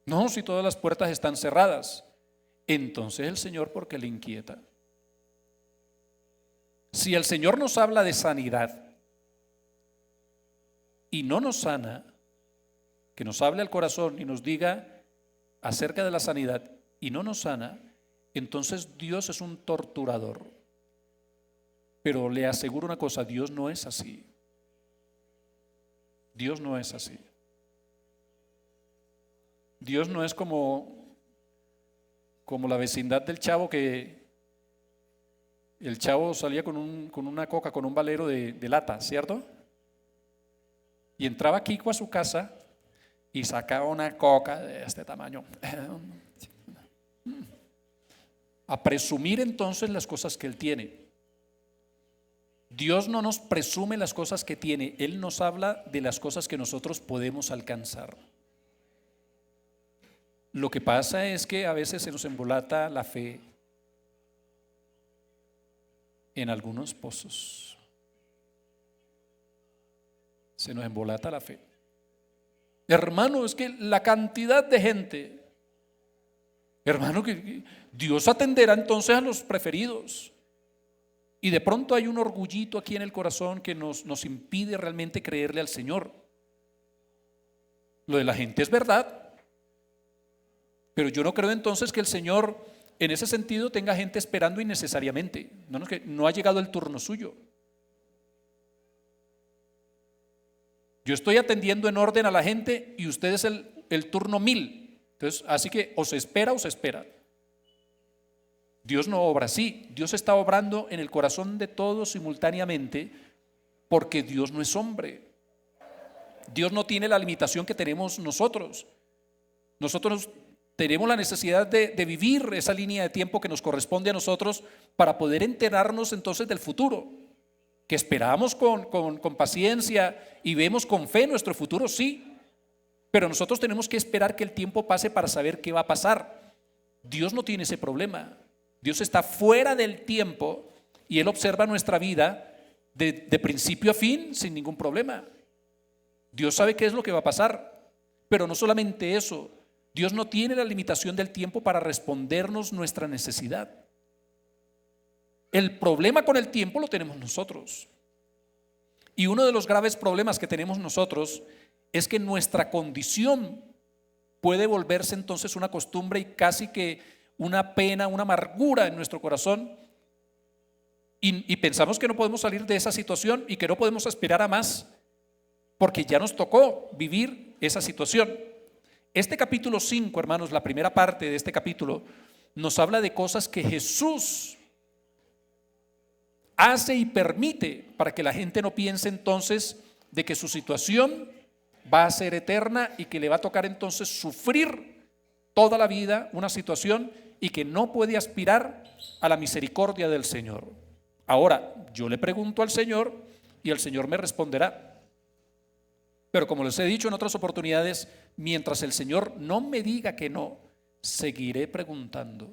Speaker 2: No, si todas las puertas están cerradas. Entonces el Señor, ¿por qué le inquieta? Si el Señor nos habla de sanidad y no nos sana, que nos hable al corazón y nos diga acerca de la sanidad y no nos sana, entonces Dios es un torturador. Pero le aseguro una cosa, Dios no es así. Dios no es así. Dios no es como la vecindad del chavo, que el chavo salía con una coca, con un valero de lata, ¿cierto? Y entraba Kiko a su casa y sacaba una coca de este tamaño. A presumir entonces las cosas que él tiene. Dios no nos presume las cosas que tiene, Él nos habla de las cosas que nosotros podemos alcanzar. Lo que pasa es que a veces se nos embolata la fe en algunos pozos. Se nos embolata la fe. Hermano, es que la cantidad de gente, hermano, que Dios atenderá entonces a los preferidos. Y de pronto hay un orgullito aquí en el corazón que nos impide realmente creerle al Señor. Lo de la gente es verdad, pero yo no creo entonces que el Señor en ese sentido tenga gente esperando innecesariamente. No, que no ha llegado el turno suyo. Yo estoy atendiendo en orden a la gente y usted es el turno 1000. Entonces, así que o se espera o se espera. Dios no obra así. Dios está obrando en el corazón de todos simultáneamente, porque Dios no es hombre. Dios no tiene la limitación que tenemos nosotros. Nosotros tenemos la necesidad de vivir esa línea de tiempo que nos corresponde a nosotros para poder enterarnos entonces del futuro, que esperamos con paciencia y vemos con fe nuestro futuro, sí, pero nosotros tenemos que esperar que el tiempo pase para saber qué va a pasar. Dios no tiene ese problema. Dios está fuera del tiempo y Él observa nuestra vida de principio a fin sin ningún problema. Dios sabe qué es lo que va a pasar, pero no solamente eso, Dios no tiene la limitación del tiempo para respondernos nuestra necesidad. El problema con el tiempo lo tenemos nosotros. Y uno de los graves problemas que tenemos nosotros es que nuestra condición puede volverse entonces una costumbre y casi que una pena, una amargura en nuestro corazón, y pensamos que no podemos salir de esa situación y que no podemos aspirar a más porque ya nos tocó vivir esa situación. Este capítulo 5, hermanos, la primera parte de este capítulo nos habla de cosas que Jesús hace y permite para que la gente no piense entonces de que su situación va a ser eterna y que le va a tocar entonces sufrir toda la vida una situación y que no puede aspirar a la misericordia del Señor. Ahora, yo le pregunto al Señor y el Señor me responderá. Pero como les he dicho en otras oportunidades, mientras el Señor no me diga que no, seguiré preguntando.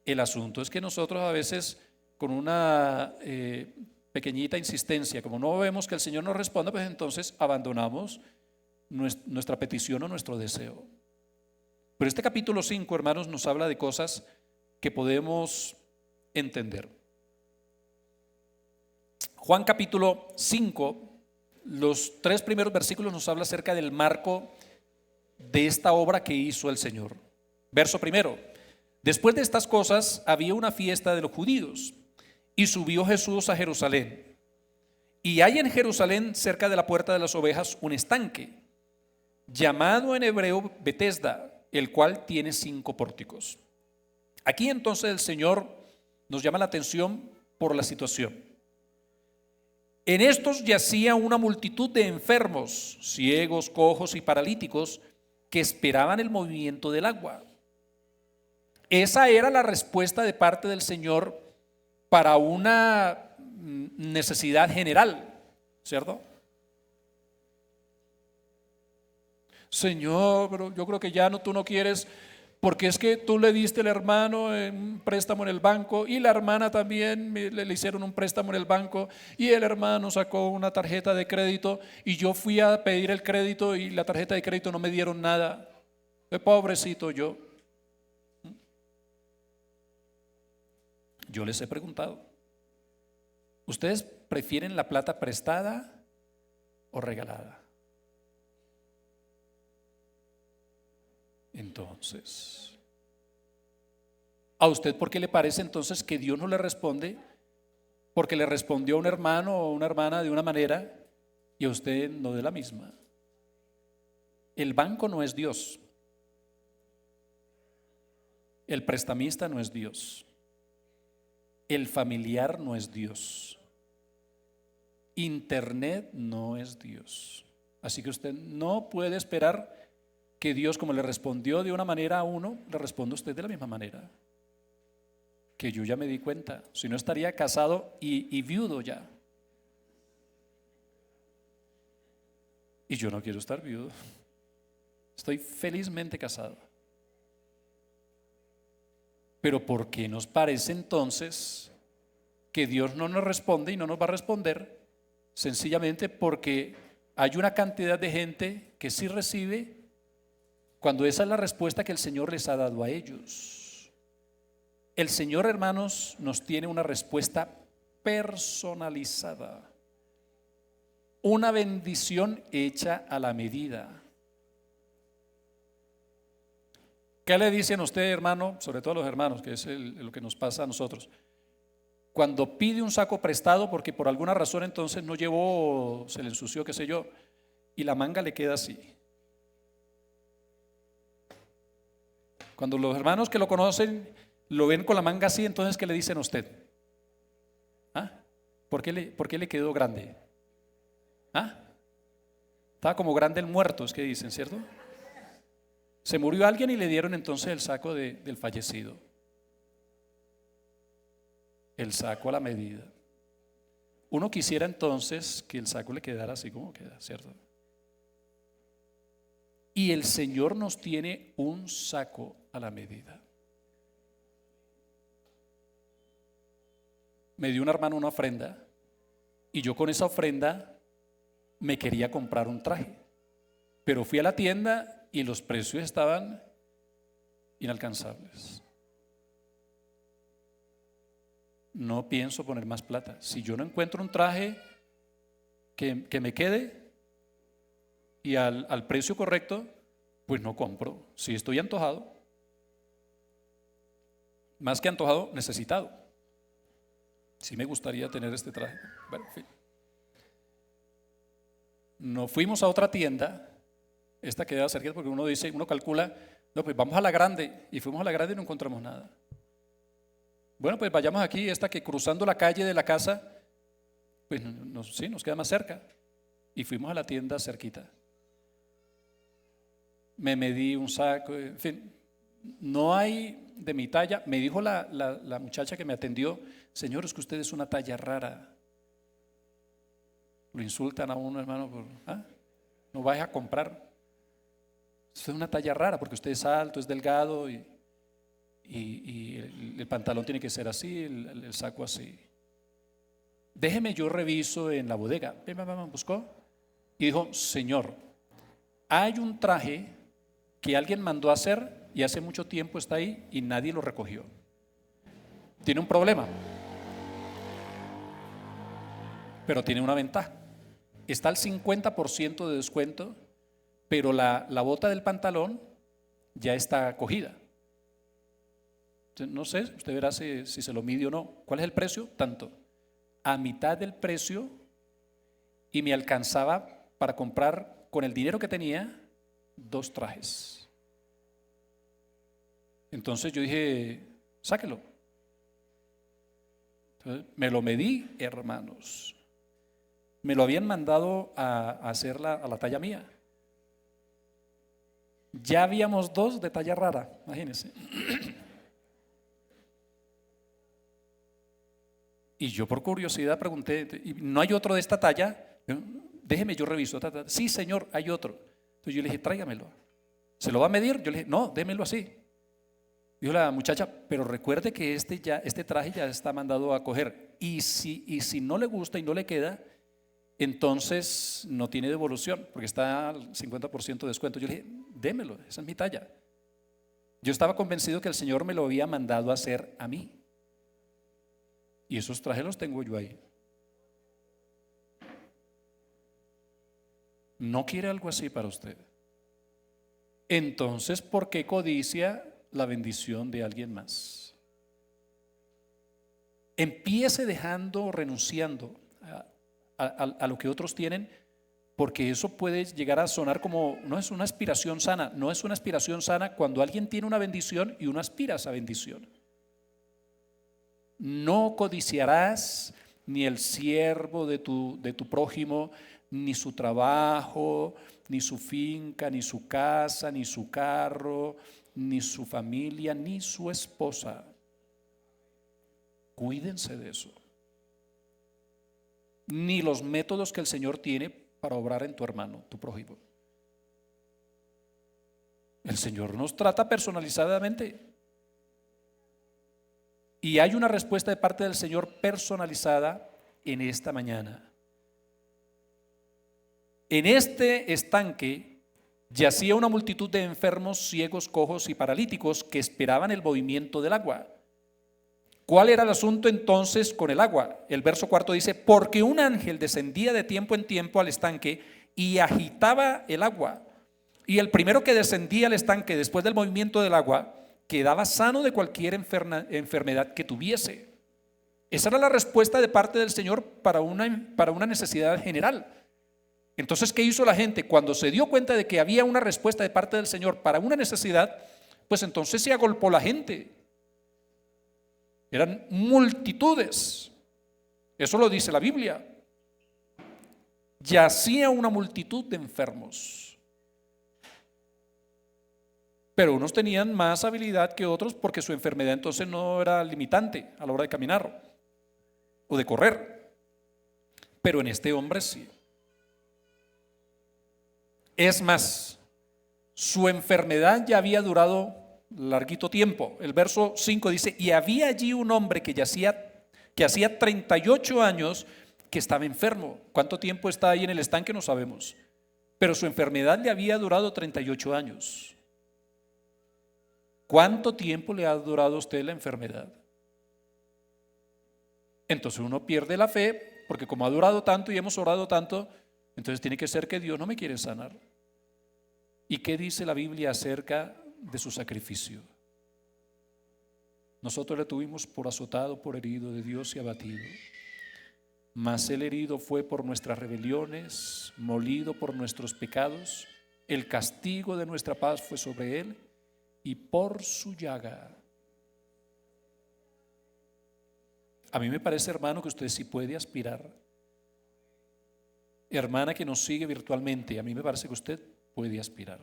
Speaker 2: El asunto es que nosotros a veces con una pequeñita insistencia, como no vemos que el Señor nos responda, pues entonces abandonamos nuestra petición o nuestro deseo. Pero este capítulo 5, hermanos, nos habla de cosas que podemos entender. Juan capítulo 5, los 3 primeros versículos nos habla acerca del marco de esta obra que hizo el Señor. Verso primero: después de estas cosas había una fiesta de los judíos y subió Jesús a Jerusalén. Y hay en Jerusalén, cerca de la puerta de las ovejas, un estanque, llamado en hebreo Betesda, el cual tiene 5 pórticos. Aquí entonces el Señor nos llama la atención por la situación. En estos yacía una multitud de enfermos, ciegos, cojos y paralíticos, que esperaban el movimiento del agua. Esa era la respuesta de parte del Señor para una necesidad general, ¿cierto? Señor, pero yo creo que ya no, tú no quieres, porque es que tú le diste al hermano un préstamo en el banco y la hermana también le hicieron un préstamo en el banco y el hermano sacó una tarjeta de crédito y yo fui a pedir el crédito y la tarjeta de crédito no me dieron nada. Pobrecito yo. Yo les he preguntado, ¿ustedes prefieren la plata prestada o regalada? Entonces, ¿a usted por qué le parece entonces que Dios no le responde? Porque le respondió a un hermano o una hermana de una manera y a usted no de la misma. El banco no es Dios. El prestamista no es Dios. El familiar no es Dios. Internet no es Dios. Así que usted no puede esperar que Dios, como le respondió de una manera a uno, le responda a usted de la misma manera. Que yo ya me di cuenta, si no estaría casado y viudo ya. Y yo no quiero estar viudo. Estoy felizmente casado. Pero ¿por qué nos parece entonces que Dios no nos responde y no nos va a responder? Sencillamente porque hay una cantidad de gente que sí recibe cuando esa es la respuesta que el Señor les ha dado a ellos. El Señor, hermanos, nos tiene una respuesta personalizada, una bendición hecha a la medida. ¿Qué le dicen a usted, hermano? Sobre todo a los hermanos, que es lo que nos pasa a nosotros. Cuando pide un saco prestado porque por alguna razón entonces no llevó, se le ensució, qué sé yo, y la manga le queda así. Cuando los hermanos que lo conocen lo ven con la manga así, entonces ¿qué le dicen a usted? ¿Ah? ¿Por qué le quedó grande? ¿Ah? Estaba como grande el muerto, es que dicen, ¿cierto? Se murió alguien y le dieron entonces el saco del fallecido. El saco a la medida. Uno quisiera entonces que el saco le quedara así como queda, ¿cierto? Y el Señor nos tiene un saco a la medida. Me dio un hermano una ofrenda y yo con esa ofrenda me quería comprar un traje, pero fui a la tienda y los precios estaban inalcanzables. No pienso poner más plata. Si yo no encuentro un traje que me quede y al precio correcto, pues no compro. Si estoy antojado, más que antojado, necesitado. Sí me gustaría tener este traje. Bueno, en fin. Nos fuimos a otra tienda, esta queda cerca porque uno calcula, no, pues vamos a la grande, y fuimos a la grande y no encontramos nada. Bueno, pues vayamos aquí, esta que cruzando la calle de la casa, pues sí, nos queda más cerca. Y fuimos a la tienda cerquita. Me medí un saco, en fin, no hay de mi talla. Me dijo la muchacha que me atendió, señor, es que usted es una talla rara. Lo insultan a uno, hermano, no vaya a comprar. Usted es una talla rara porque usted es alto, es delgado y el pantalón tiene que ser así, el saco así. Déjeme, yo reviso en la bodega. Buscó y dijo, señor, hay un traje que alguien mandó a hacer y hace mucho tiempo está ahí y nadie lo recogió. Tiene un problema, pero tiene una ventaja. Está al 50% de descuento, pero la bota del pantalón ya está cogida. No sé, usted verá si se lo mide o no. ¿Cuál es el precio? Tanto. A mitad del precio y me alcanzaba para comprar con el dinero que tenía 2 trajes. Entonces yo dije, sáquelo. Entonces, me lo medí, hermanos. me lo habían mandado a hacer a la talla mía. Ya habíamos 2 de talla rara, imagínense. Y yo por curiosidad pregunté, ¿y no hay otro de esta talla? Déjeme, yo reviso. Sí, señor, hay otro. Entonces yo le dije, tráigamelo. ¿Se lo va a medir? Yo le dije, no, démelo así. Dijo la muchacha, pero recuerde que este traje ya está mandado a coger. Y si no le gusta y no le queda, entonces no tiene devolución, porque está al 50% de descuento. Yo le dije, démelo, esa es mi talla. Yo estaba convencido que el Señor me lo había mandado a hacer a mí. Y esos trajes los tengo yo ahí. ¿No quiere algo así para usted? Entonces, ¿por qué codicia la bendición de alguien más? Empiece dejando, renunciando a lo que otros tienen, porque eso puede llegar a sonar como, no es una aspiración sana. No es una aspiración sana cuando alguien tiene una bendición y uno aspira a esa bendición. No codiciarás ni el siervo de tu prójimo, ni su trabajo, ni su finca, ni su casa, ni su carro, ni su familia, ni su esposa. Cuídense de eso. Ni los métodos que el Señor tiene para obrar en tu hermano, tu prójimo. El Señor nos trata personalizadamente. Y hay una respuesta de parte del Señor personalizada en esta mañana. En este estanque yacía una multitud de enfermos, ciegos, cojos y paralíticos que esperaban el movimiento del agua. ¿Cuál era el asunto entonces con el agua? El verso 4 dice, porque un ángel descendía de tiempo en tiempo al estanque y agitaba el agua. Y el primero que descendía al estanque después del movimiento del agua quedaba sano de cualquier enfermedad que tuviese. Esa era la respuesta de parte del Señor para una necesidad general. Entonces, ¿qué hizo la gente? Cuando se dio cuenta de que había una respuesta de parte del Señor para una necesidad, pues entonces se agolpó la gente. Eran multitudes. Eso lo dice la Biblia. Yacía una multitud de enfermos. Pero unos tenían más habilidad que otros porque su enfermedad entonces no era limitante a la hora de caminar o de correr. Pero en este hombre sí. Es más, su enfermedad ya había durado larguito tiempo. El verso 5 dice, y había allí un hombre que hacía 38 años que estaba enfermo. ¿Cuánto tiempo está ahí en el estanque? No sabemos. Pero su enfermedad le había durado 38 años. ¿Cuánto tiempo le ha durado a usted la enfermedad? Entonces uno pierde la fe, porque como ha durado tanto y hemos orado tanto, entonces tiene que ser que Dios no me quiere sanar. ¿Y qué dice la Biblia acerca de su sacrificio? Nosotros le tuvimos por azotado, por herido de Dios y abatido. Mas el herido fue por nuestras rebeliones, molido por nuestros pecados. El castigo de nuestra paz fue sobre él, y por su llaga. A mí me parece, hermano, que usted sí puede aspirar. Hermana que nos sigue virtualmente, a mí me parece que usted puede aspirar.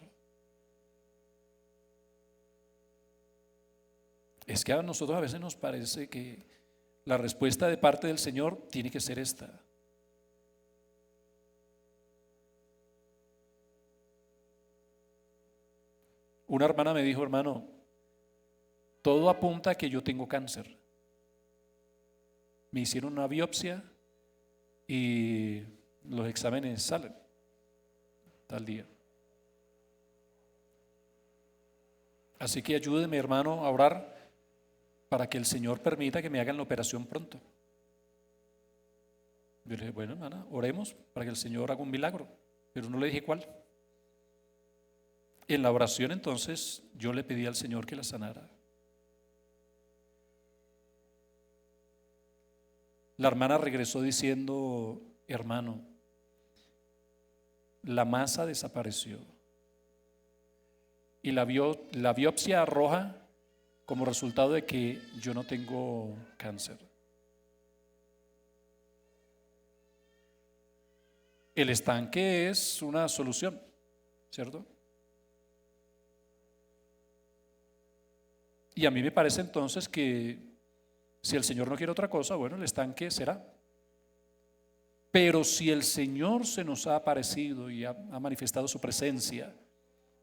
Speaker 2: Es que a nosotros a veces nos parece que la respuesta de parte del Señor tiene que ser esta. Una hermana me dijo, hermano, todo apunta a que yo tengo cáncer. Me hicieron una biopsia y los exámenes salen tal día. Así que ayúdeme, hermano, a orar para que el Señor permita que me hagan la operación pronto. Yo le dije, bueno, hermana, oremos para que el Señor haga un milagro, pero no le dije cuál. En la oración entonces yo le pedí al Señor que la sanara. La hermana regresó diciendo, hermano, la masa desapareció y la biopsia arroja como resultado de que yo no tengo cáncer. el estanque es una solución, ¿cierto? Y a mí me parece entonces que si el Señor no quiere otra cosa, bueno, el estanque será. Pero si el Señor se nos ha aparecido y ha manifestado su presencia,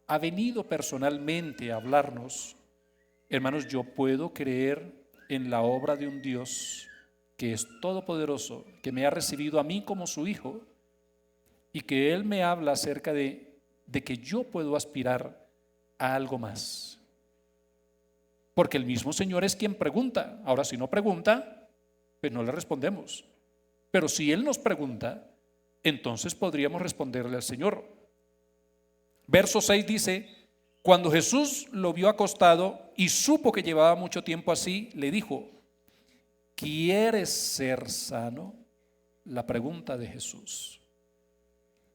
Speaker 2: ha venido personalmente a hablarnos, hermanos, yo puedo creer en la obra de un Dios que es todopoderoso, que me ha recibido a mí como su hijo y que Él me habla acerca de que yo puedo aspirar a algo más. Porque el mismo Señor es quien pregunta. Ahora, si no pregunta, pues no le respondemos. Pero si Él nos pregunta, entonces podríamos responderle al Señor. Verso 6 dice: cuando Jesús lo vio acostado y supo que llevaba mucho tiempo así, le dijo: ¿quieres ser sano? La pregunta de Jesús.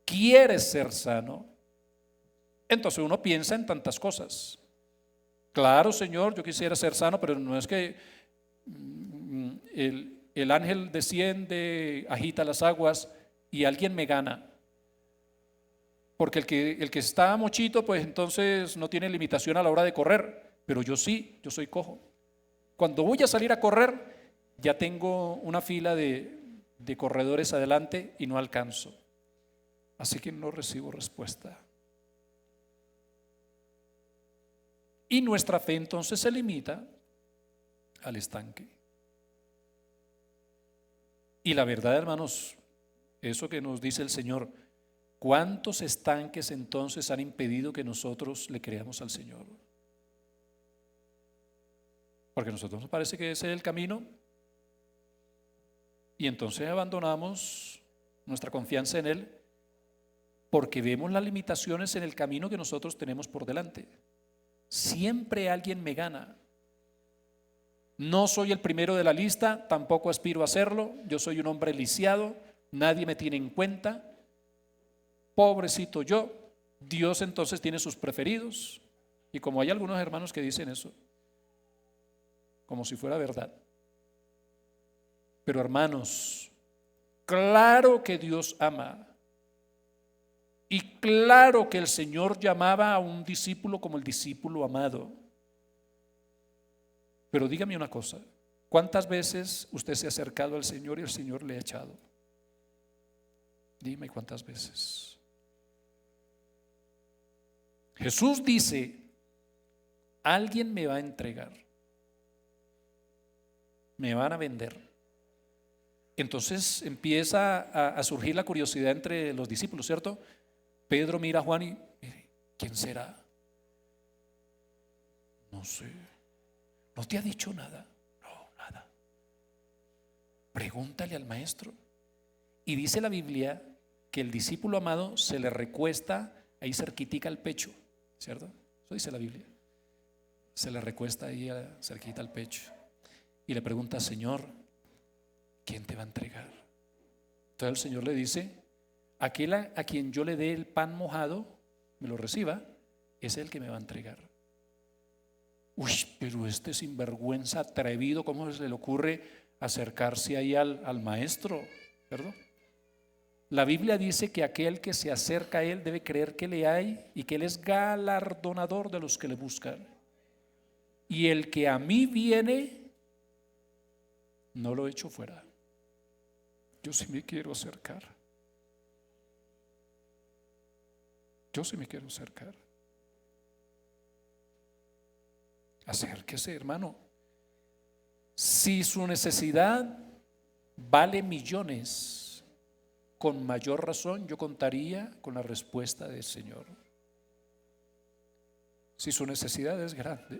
Speaker 2: ¿Quieres ser sano? Entonces uno piensa en tantas cosas. Claro, Señor, yo quisiera ser sano, pero no es que el ángel desciende, agita las aguas y alguien me gana. Porque el que está mochito, pues entonces no tiene limitación a la hora de correr, pero yo sí, yo soy cojo. Cuando voy a salir a correr, ya tengo una fila de corredores adelante y no alcanzo. Así que no recibo respuesta. Y nuestra fe entonces se limita al estanque. Y la verdad, hermanos, eso que nos dice el Señor, ¿cuántos estanques entonces han impedido que nosotros le creamos al Señor? Porque a nosotros nos parece que ese es el camino y entonces abandonamos nuestra confianza en Él porque vemos las limitaciones en el camino que nosotros tenemos por delante. Siempre alguien me gana. No soy el primero de la lista, tampoco aspiro a serlo. Yo soy un hombre lisiado, nadie me tiene en cuenta. Pobrecito yo. Dios entonces tiene sus preferidos. Y como hay algunos hermanos que dicen eso, como si fuera verdad. Pero hermanos, claro que Dios ama. Y claro que el Señor llamaba a un discípulo como el discípulo amado. Pero dígame una cosa, ¿cuántas veces usted se ha acercado al Señor y el Señor le ha echado? Dime cuántas veces. Jesús dice: alguien me va a entregar, me van a vender. Entonces empieza a surgir la curiosidad entre los discípulos, ¿cierto? Pedro mira a Juan y ¿quién será? No sé. ¿No te ha dicho nada? No, nada. Pregúntale al maestro. Y dice la Biblia que el discípulo amado se le recuesta ahí cerquitica al pecho, ¿cierto? Eso dice la Biblia. Se le recuesta ahí cerquita al pecho y le pregunta: Señor, ¿quién te va a entregar? Entonces el Señor le dice: aquel a quien yo le dé el pan mojado, me lo reciba, es el que me va a entregar. Uy, pero este sinvergüenza atrevido, ¿cómo se le ocurre acercarse ahí al maestro? ¿Verdad? La Biblia dice que aquel que se acerca a Él debe creer que le hay y que Él es galardonador de los que le buscan. Y el que a mí viene, no lo echo fuera. Yo sí me quiero acercar. Yo sí me quiero acercar. Acérquese, hermano. Si su necesidad vale millones, con mayor razón yo contaría con la respuesta del Señor. Si su necesidad es grande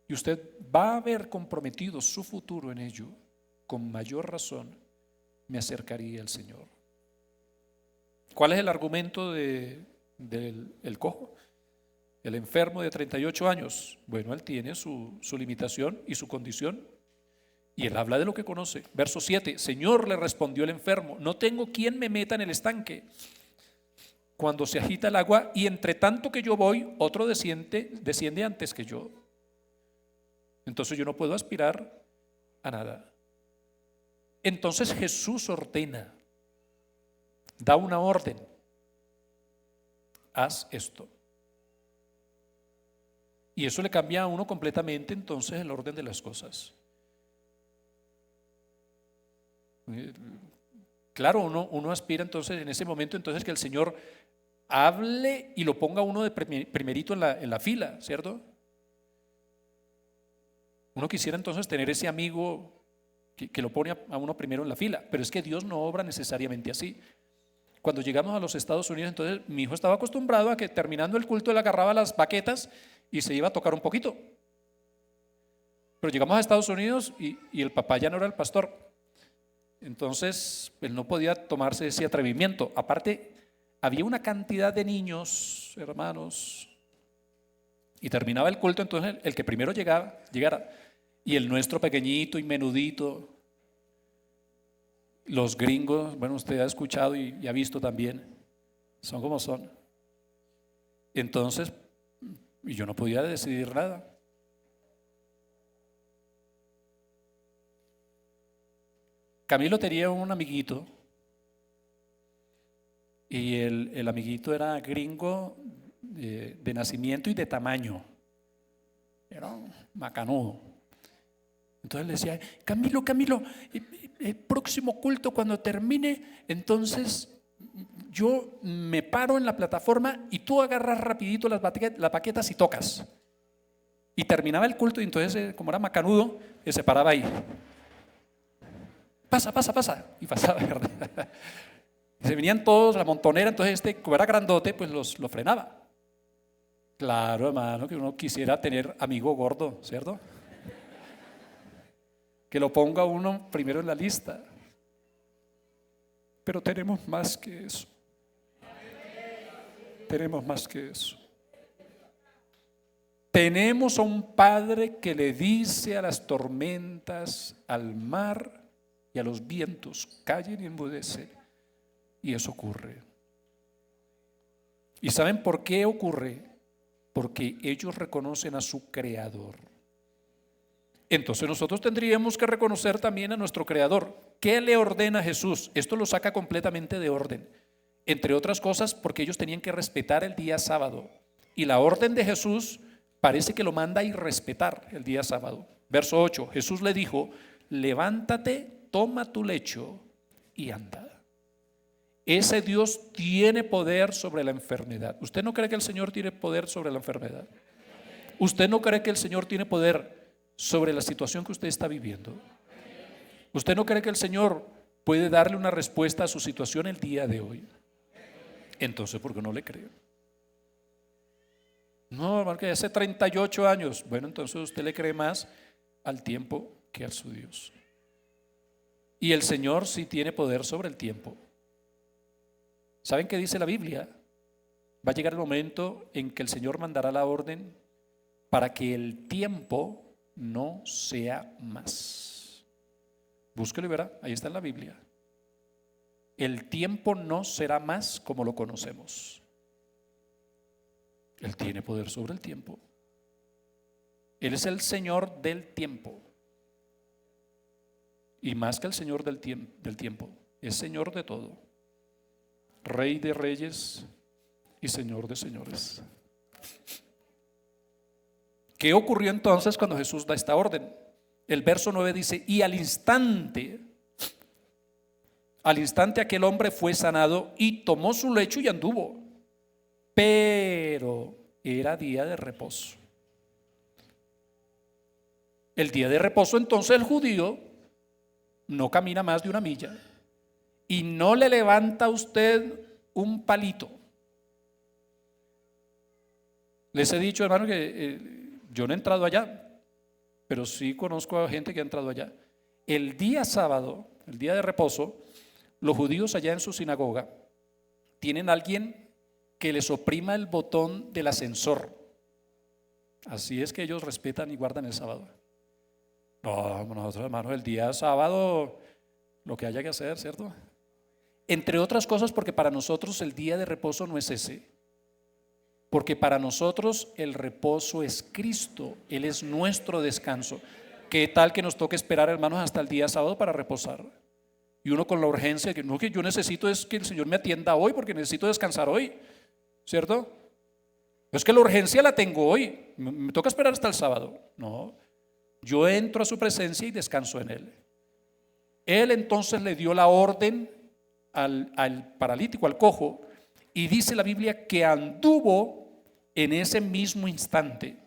Speaker 2: y usted va a ver comprometido su futuro en ello, con mayor razón me acercaría al Señor. ¿Cuál es el argumento del cojo? El enfermo de 38 años. Bueno, él tiene su limitación y su condición. Y él habla de lo que conoce. Verso 7. Señor, le respondió el enfermo, no tengo quien me meta en el estanque cuando se agita el agua, y entre tanto que yo voy, otro desciende antes que yo. Entonces yo no puedo aspirar a nada. Entonces Jesús ordena, da una orden: haz esto. Y eso le cambia a uno completamente entonces el orden de las cosas. Claro, uno aspira entonces en ese momento entonces que el Señor hable y lo ponga uno de primerito en la fila, ¿cierto? Uno quisiera entonces tener ese amigo que lo pone a uno primero en la fila, pero es que Dios no obra necesariamente así. Cuando llegamos a los Estados Unidos, entonces mi hijo estaba acostumbrado a que terminando el culto él agarraba las baquetas y se iba a tocar un poquito. Pero llegamos a Estados Unidos y el papá ya no era el pastor. Entonces él no podía tomarse ese atrevimiento. Aparte, había una cantidad de niños, hermanos, y terminaba el culto, entonces el que primero llegara, y el nuestro pequeñito y menudito. Los gringos, bueno, usted ha escuchado y ha visto también, son como son. Entonces, yo no podía decidir nada. Camilo tenía un amiguito y el amiguito era gringo de nacimiento y de tamaño. Era un macanudo. Entonces le decía: Camilo, el próximo culto cuando termine, entonces yo me paro en la plataforma y tú agarras rapidito las baquetas y tocas. Y terminaba el culto y entonces, como era macanudo, se paraba ahí. Pasa. Y pasaba, ¿verdad? Se venían todos, la montonera, entonces como era grandote, pues lo frenaba. Claro, hermano, que uno quisiera tener amigo gordo, ¿cierto? Que lo ponga uno primero en la lista. Pero tenemos más que eso. Tenemos más que eso. Tenemos a un Padre que le dice a las tormentas, al mar y a los vientos: callen y enmudecen. Y eso ocurre. ¿Y saben por qué ocurre? Porque ellos reconocen a su Creador. Entonces nosotros tendríamos que reconocer también a nuestro Creador. ¿Qué le ordena Jesús? Esto lo saca completamente de orden. Entre otras cosas porque ellos tenían que respetar el día sábado. Y la orden de Jesús parece que lo manda a irrespetar el día sábado. Verso 8, Jesús le dijo: levántate, toma tu lecho y anda. Ese Dios tiene poder sobre la enfermedad. ¿Usted no cree que el Señor tiene poder sobre la enfermedad? ¿Usted no cree que el Señor tiene poder sobre la situación que usted está viviendo? ¿Usted no cree que el Señor puede darle una respuesta a su situación el día de hoy? Entonces, ¿por qué no le creo? No, hermano, que hace 38 años. Bueno, entonces usted le cree más al tiempo que a su Dios. Y el Señor sí tiene poder sobre el tiempo. ¿Saben qué dice la Biblia? Va a llegar el momento en que el Señor mandará la orden para que el tiempo no sea más. Búsquelo y verá, ahí está en la Biblia. El tiempo no será más como lo conocemos. Él tiene poder sobre el tiempo. Él es el Señor del tiempo. Y más que el Señor del tiempo, es Señor de todo. Rey de reyes y Señor de señores. ¿Qué ocurrió entonces cuando Jesús da esta orden? El verso 9 dice: y al instante aquel hombre fue sanado y tomó su lecho y anduvo. Pero era día de reposo. El día de reposo, entonces, el judío no camina más de 1 milla y no le levanta a usted un palito. Les he dicho, hermano, que yo no he entrado allá, pero sí conozco a gente que ha entrado allá. El día sábado, el día de reposo, los judíos allá en su sinagoga tienen a alguien que les oprima el botón del ascensor. Así es que ellos respetan y guardan el sábado. No, nosotros, hermanos, el día sábado lo que haya que hacer, ¿cierto? Entre otras cosas porque para nosotros el día de reposo no es ese. Porque para nosotros el reposo es Cristo. Él es nuestro descanso. ¿Qué tal que nos toque esperar, hermanos, hasta el día sábado para reposar? Y uno con la urgencia, que no, que yo necesito es que el Señor me atienda hoy porque necesito descansar hoy, ¿cierto? Es que la urgencia la tengo hoy, me toca esperar hasta el sábado. No, yo entro a su presencia y descanso en Él. Él entonces le dio la orden al paralítico, al cojo, y dice la Biblia que anduvo en ese mismo instante.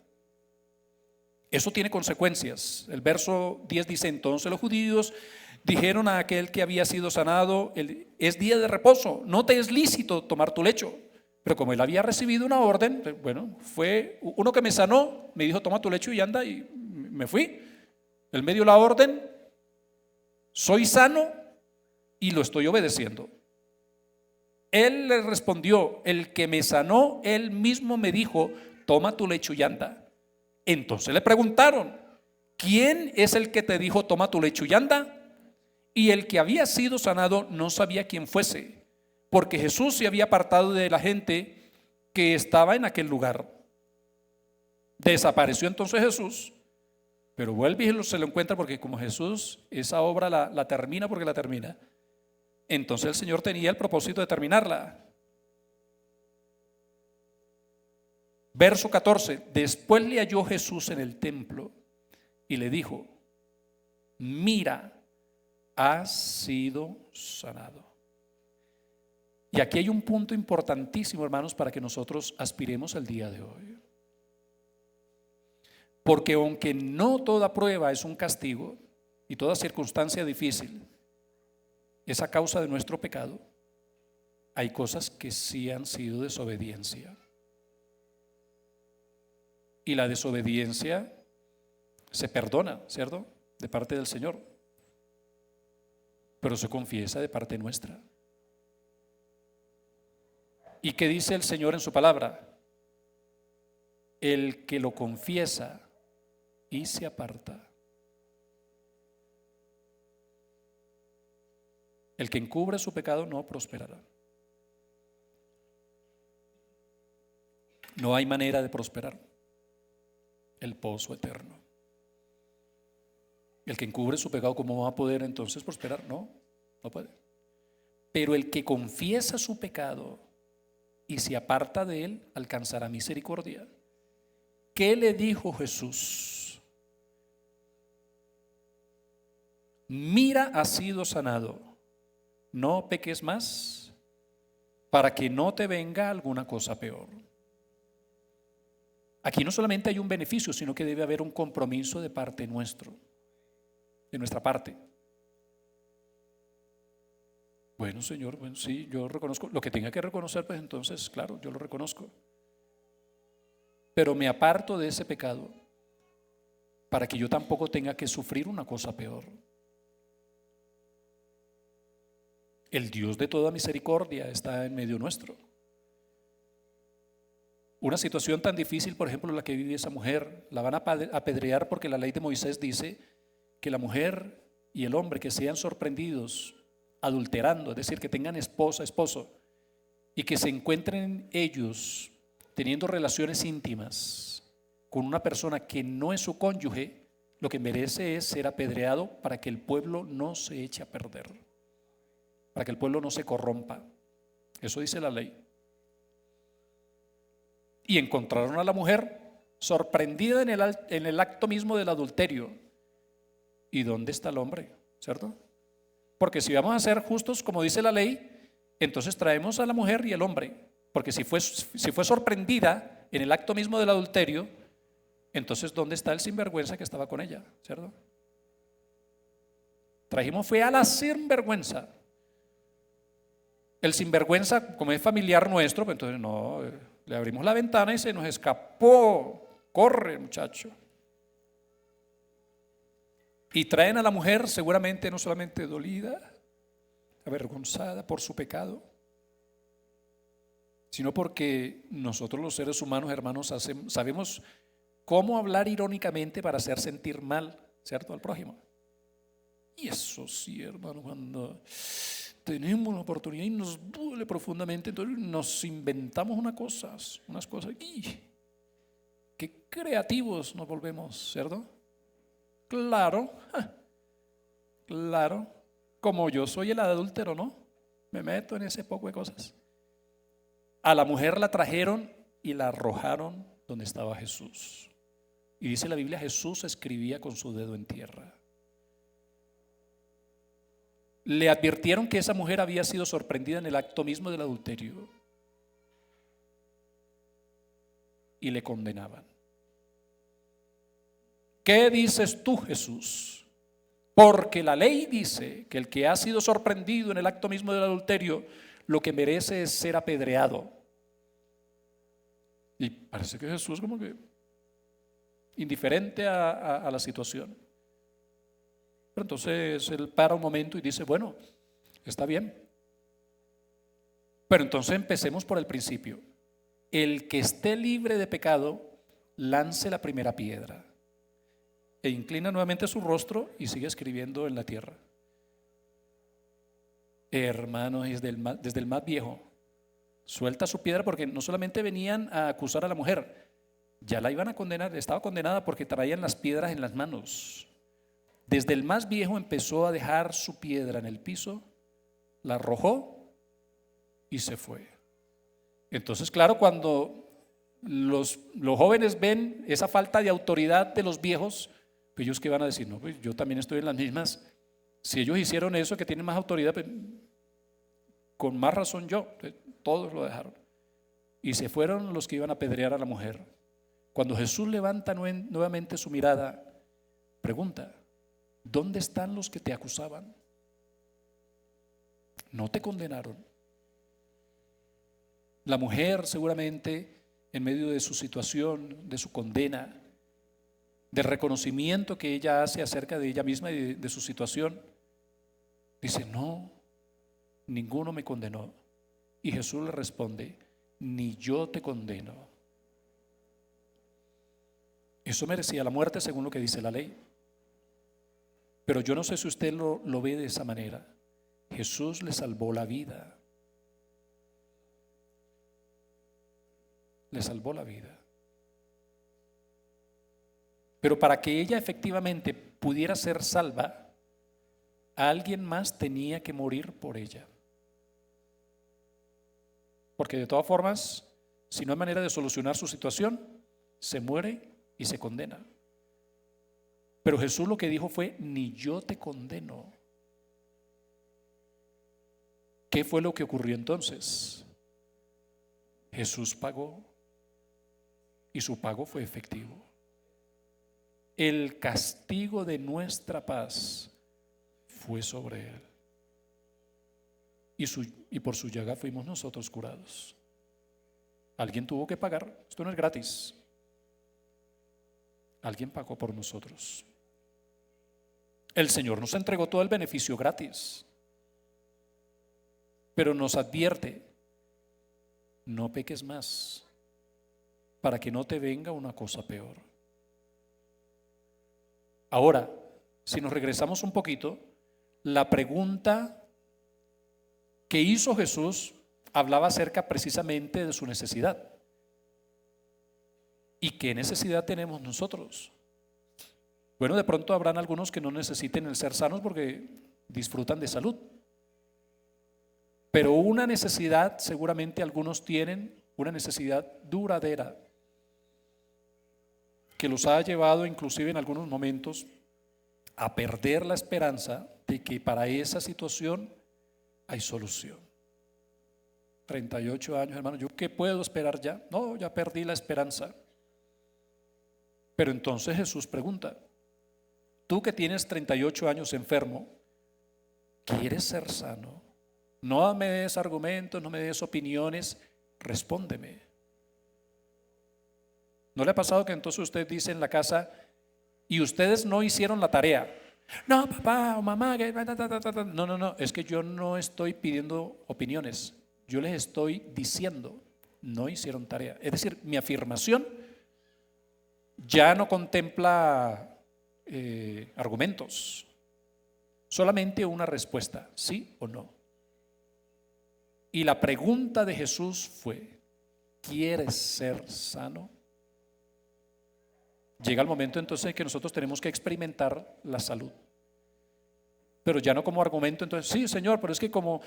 Speaker 2: Eso tiene consecuencias. El verso 10 dice: entonces los judíos dijeron a aquel que había sido sanado: es día de reposo, no te es lícito tomar tu lecho. Pero como él había recibido una orden, bueno, fue uno que me sanó, me dijo: toma tu lecho y anda, y me fui. Él me dio la orden, soy sano y lo estoy obedeciendo. Él le respondió: el que me sanó, él mismo me dijo: toma tu lecho y anda. Entonces le preguntaron: ¿quién es el que te dijo toma tu lecho y anda? Y el que había sido sanado no sabía quién fuese, porque Jesús se había apartado de la gente que estaba en aquel lugar. Desapareció entonces Jesús, pero vuelve y se lo encuentra, porque como Jesús esa obra la termina porque la termina, entonces el Señor tenía el propósito de terminarla. Verso 14: después le halló Jesús en el templo y le dijo: mira, has sido sanado. Y aquí hay un punto importantísimo, hermanos, para que nosotros aspiremos el día de hoy. Porque aunque no toda prueba es un castigo y toda circunstancia difícil es a causa de nuestro pecado, hay cosas que sí han sido desobediencia. Y la desobediencia se perdona, ¿cierto?, de parte del Señor, pero se confiesa de parte nuestra. ¿Y qué dice el Señor en su palabra? El que lo confiesa y se aparta. El que encubre su pecado no prosperará. No hay manera de prosperar. El pozo eterno. El que encubre su pecado, ¿cómo va a poder entonces prosperar? No, no puede. Pero el que confiesa su pecado y se aparta de él, alcanzará misericordia. ¿Qué le dijo Jesús? Mira, has sido sanado, no peques más, para que no te venga alguna cosa peor. Aquí no solamente hay un beneficio, sino que debe haber un compromiso de parte nuestro, de nuestra parte. Bueno, Señor, bueno, sí, yo reconozco lo que tenga que reconocer, pues entonces, claro, yo lo reconozco. Pero me aparto de ese pecado para que yo tampoco tenga que sufrir una cosa peor. El Dios de toda misericordia está en medio nuestro. Una situación tan difícil, por ejemplo, la que vive esa mujer, la van a apedrear porque la ley de Moisés dice que la mujer y el hombre que sean sorprendidos adulterando, es decir, que tengan esposa, esposo, y que se encuentren ellos teniendo relaciones íntimas con una persona que no es su cónyuge, lo que merece es ser apedreado para que el pueblo no se eche a perder, para que el pueblo no se corrompa. Eso dice la ley. Y encontraron a la mujer sorprendida en el acto mismo del adulterio. ¿Y dónde está el hombre? ¿Cierto? Porque si vamos a ser justos, como dice la ley, entonces traemos a la mujer y el hombre. Porque si fue sorprendida en el acto mismo del adulterio, entonces ¿dónde está el sinvergüenza que estaba con ella? ¿Cierto? Trajimos fue a la sinvergüenza. El sinvergüenza, como es familiar nuestro, pues entonces no, le abrimos la ventana y se nos escapó. Corre, muchacho. Y traen a la mujer seguramente no solamente dolida, avergonzada por su pecado, sino porque nosotros los seres humanos, hermanos, sabemos cómo hablar irónicamente para hacer sentir mal, ¿cierto?, al prójimo. Y eso sí, hermano, cuando tenemos la oportunidad y nos duele profundamente, entonces nos inventamos unas cosas, ¡y! Qué creativos nos volvemos, ¿cierto? Claro, claro. como yo soy el adúltero, ¿no? Me meto en ese poco de cosas. A la mujer la trajeron y la arrojaron donde estaba Jesús. Y dice la Biblia, Jesús escribía con su dedo en tierra. Le advirtieron que esa mujer había sido sorprendida en el acto mismo del adulterio y le condenaban. ¿Qué dices tú, Jesús? Porque la ley dice que el que ha sido sorprendido en el acto mismo del adulterio, lo que merece es ser apedreado. Y parece que Jesús como que indiferente a la situación. Pero entonces él para un momento y dice, bueno, está bien. Pero entonces empecemos por el principio. El que esté libre de pecado, lance la primera piedra. E inclina nuevamente su rostro y sigue escribiendo en la tierra. Hermanos, desde el más viejo, suelta su piedra, porque no solamente venían a acusar a la mujer, ya la iban a condenar, estaba condenada porque traían las piedras en las manos. Desde el más viejo empezó a dejar su piedra en el piso, la arrojó y se fue. Entonces, claro, cuando los jóvenes ven esa falta de autoridad de los viejos, pues ellos que van a decir, no, pues yo también estoy en las mismas. Si ellos hicieron eso, que tienen más autoridad, pues, con más razón yo. Todos lo dejaron. Y se fueron los que iban a apedrear a la mujer. Cuando Jesús levanta nuevamente su mirada, pregunta, ¿dónde están los que te acusaban? No te condenaron. La mujer seguramente en medio de su situación, de su condena, del reconocimiento que ella hace acerca de ella misma y de su situación, dice, no, ninguno me condenó. Y Jesús le responde, ni yo te condeno. Eso merecía la muerte según lo que dice la ley. Pero yo no sé si usted lo ve de esa manera. Jesús le salvó la vida. Le salvó la vida. Pero para que ella efectivamente pudiera ser salva, alguien más tenía que morir por ella. Porque de todas formas, si no hay manera de solucionar su situación, se muere y se condena. Pero Jesús lo que dijo fue, ni yo te condeno. ¿Qué fue lo que ocurrió entonces? Jesús pagó y su pago fue efectivo. El castigo de nuestra paz fue sobre él. Y por su llaga fuimos nosotros curados. Alguien tuvo que pagar. Esto no es gratis. Alguien pagó por nosotros. El Señor nos entregó todo el beneficio gratis, pero nos advierte, no peques más, para que no te venga una cosa peor. Ahora, si nos regresamos un poquito, la pregunta que hizo Jesús hablaba acerca precisamente de su necesidad. ¿Y qué necesidad tenemos nosotros? Bueno, de pronto habrán algunos que no necesiten el ser sanos porque disfrutan de salud. Pero una necesidad, seguramente algunos tienen, una necesidad duradera, que los ha llevado inclusive en algunos momentos a perder la esperanza de que para esa situación hay solución. 38 años, hermano, ¿yo qué puedo esperar ya? No, ya perdí la esperanza. Pero entonces Jesús pregunta, tú que tienes 38 años enfermo, ¿quieres ser sano? No me des argumentos, no me des opiniones, respóndeme. ¿No le ha pasado que entonces usted dice en la casa, y ustedes no hicieron la tarea? No, papá o mamá, no, es que yo no estoy pidiendo opiniones, yo les estoy diciendo, no hicieron tarea. Es decir, mi afirmación ya no contempla argumentos, solamente una respuesta, sí o no. Y la pregunta de Jesús fue, ¿quieres ser sano? Llega el momento entonces en que nosotros tenemos que experimentar la salud. pero ya no como argumento. Entonces, sí, Señor, pero es que como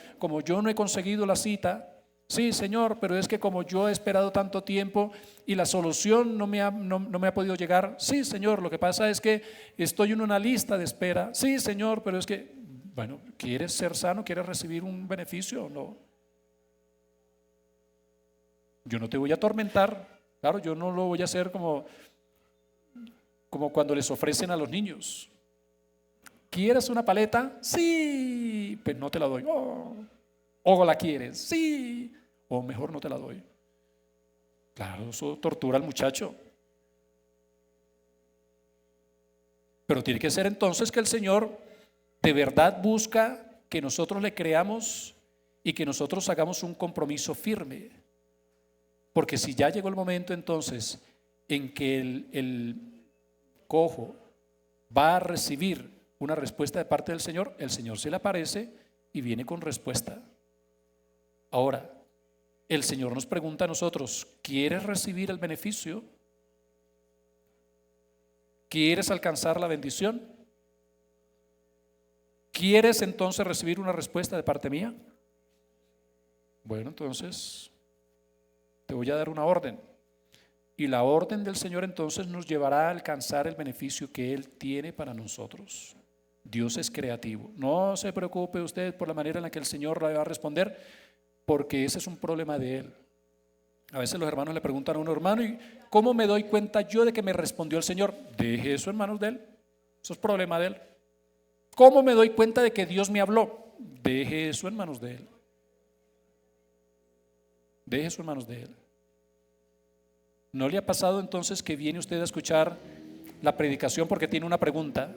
Speaker 2: yo no he conseguido la cita, sí, Señor, pero es que como yo he esperado tanto tiempo y la solución no me ha podido llegar, sí, Señor, lo que pasa es que estoy en una lista de espera, sí, Señor, pero es que, bueno, ¿quieres ser sano? ¿Quieres recibir un beneficio o no? Yo no te voy a atormentar, claro, yo no lo voy a hacer como cuando les ofrecen a los niños. ¿Quieres una paleta? Sí, pues no te la doy. Oh. ¿O la quieres? Sí, o mejor no te la doy. Claro, eso tortura al muchacho. Pero tiene que ser entonces que el Señor de verdad busca que nosotros le creamos y que nosotros hagamos un compromiso firme. Porque si ya llegó el momento entonces en que el cojo va a recibir una respuesta de parte del Señor, el Señor se le aparece y viene con respuesta. Ahora, el Señor nos pregunta a nosotros, ¿quieres recibir el beneficio? ¿Quieres alcanzar la bendición? ¿Quieres entonces recibir una respuesta de parte mía? Bueno, entonces te voy a dar una orden. Y la orden del Señor entonces nos llevará a alcanzar el beneficio que Él tiene para nosotros. Dios es creativo. No se preocupe usted por la manera en la que el Señor le va a responder, porque ese es un problema de Él. A veces los hermanos le preguntan a un hermano, ¿y cómo me doy cuenta yo de que me respondió el Señor? Deje eso en manos de Él. Eso es problema de Él. ¿Cómo me doy cuenta de que Dios me habló? Deje eso en manos de Él. Deje eso en manos de Él. ¿No le ha pasado entonces que viene usted a escuchar la predicación porque tiene una pregunta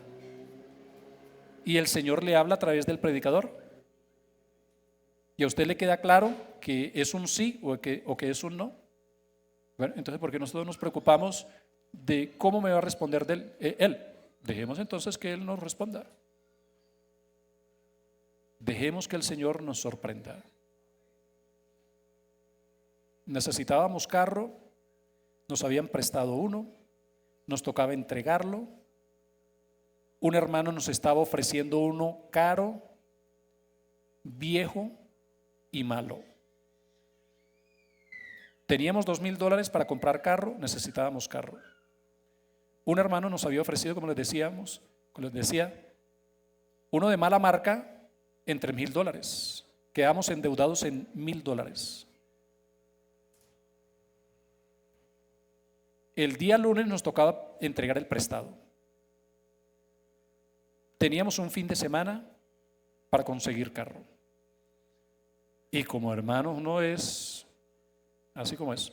Speaker 2: y el Señor le habla a través del predicador? ¿Y a usted le queda claro que es un sí o que es un no? Bueno, entonces, ¿por qué nosotros nos preocupamos de cómo me va a responder Él? Dejemos entonces que Él nos responda. Dejemos que el Señor nos sorprenda. Necesitábamos carro, nos habían prestado uno, nos tocaba entregarlo. Un hermano nos estaba ofreciendo uno caro, viejo y malo. Teníamos $2,000 para comprar carro, necesitábamos carro. Un hermano nos había ofrecido, como les decía, uno de mala marca en $3,000. Quedamos endeudados en $1,000. El día lunes nos tocaba entregar el prestado. Teníamos un fin de semana para conseguir carro. Y como hermano uno es así como es.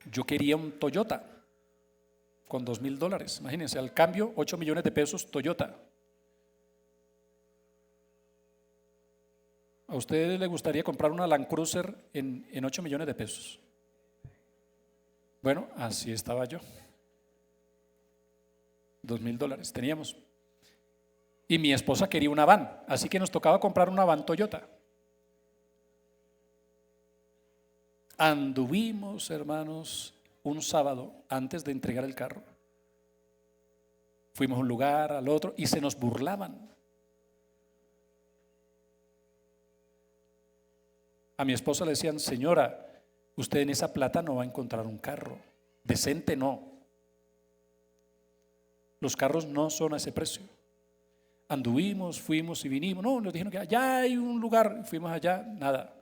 Speaker 2: Yo quería un Toyota con $2,000. Imagínense, al cambio 8 millones de pesos Toyota. ¿A ustedes les gustaría comprar una Land Cruiser en 8 millones de pesos? Bueno, así estaba yo. $2,000 teníamos. Y mi esposa quería una van, así que nos tocaba comprar una van Toyota. Anduvimos, hermanos, un sábado antes de entregar el carro. Fuimos a un lugar, al otro, y se nos burlaban. A mi esposa le decían, señora, usted en esa plata no va a encontrar un carro. Decente no. Los carros no son a ese precio. Anduvimos, fuimos y vinimos. No, nos dijeron que allá hay un lugar. Fuimos allá, nada.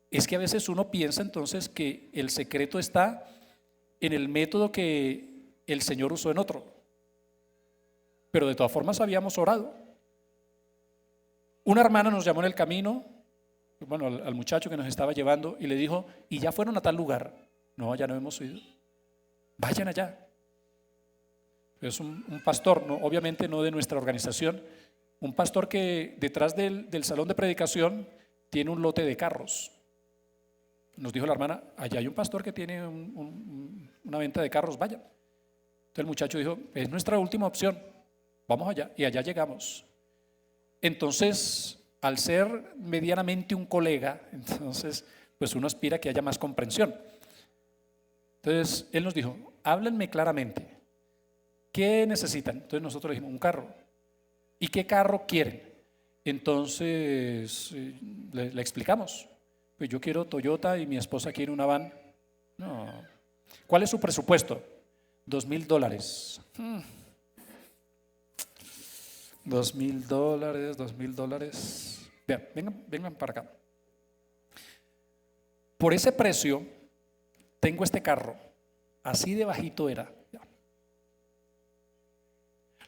Speaker 2: Es que a veces uno piensa entonces que el secreto está en el método que el Señor usó en otro. Pero de todas formas habíamos orado. Una hermana nos llamó en el camino, bueno, al muchacho que nos estaba llevando, y le dijo, ¿y ya fueron a tal lugar? No, ya no hemos ido. Vayan allá. Es un pastor, no, obviamente no de nuestra organización, un pastor que detrás del salón de predicación tiene un lote de carros. Nos dijo la hermana, allá hay un pastor que tiene una venta de carros, vayan. Entonces el muchacho dijo, es nuestra última opción, vamos allá, y allá llegamos. Entonces, al ser medianamente un colega, entonces pues uno aspira a que haya más comprensión. Entonces él nos dijo, háblenme claramente, ¿qué necesitan? Entonces nosotros le dijimos, un carro. ¿Y qué carro quieren? Entonces le explicamos, pues yo quiero Toyota y mi esposa quiere una van. No. ¿Cuál es su presupuesto? $2,000. $2,000. Vean, vengan para acá. Por ese precio tengo este carro, así de bajito era.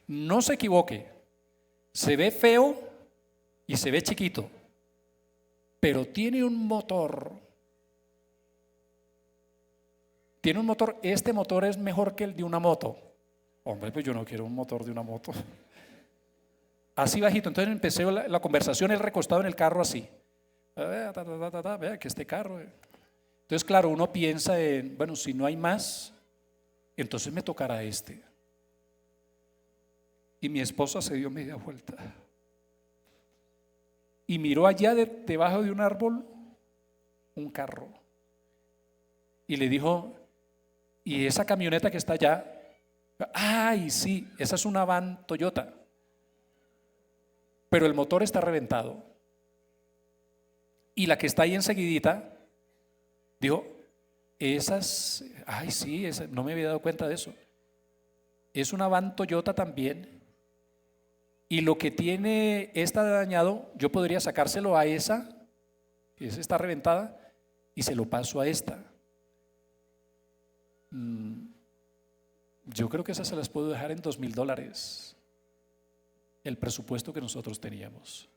Speaker 2: No se equivoque, se ve feo y se ve chiquito, pero tiene un motor. Tiene un motor, este motor es mejor que el de una moto. Hombre, pues yo no quiero un motor de una moto. Así bajito, entonces empecé la conversación, él recostado en el carro así. Vea que este carro. Entonces, claro, uno piensa en, bueno, si no hay más, entonces me tocará este. Y mi esposa se dio media vuelta y miró allá debajo de un árbol un carro y le dijo, ¿y esa camioneta que está allá? Ay, sí, esa es una van Toyota, pero el motor está reventado. Y la que está ahí enseguidita dijo, esas, ay sí, no me había dado cuenta de eso. Es una van Toyota también. Y lo que tiene esta dañado, yo podría sacárselo a esa está reventada, y se lo paso a esta. Yo creo que esas se las puedo dejar en $2,000, el presupuesto que nosotros teníamos.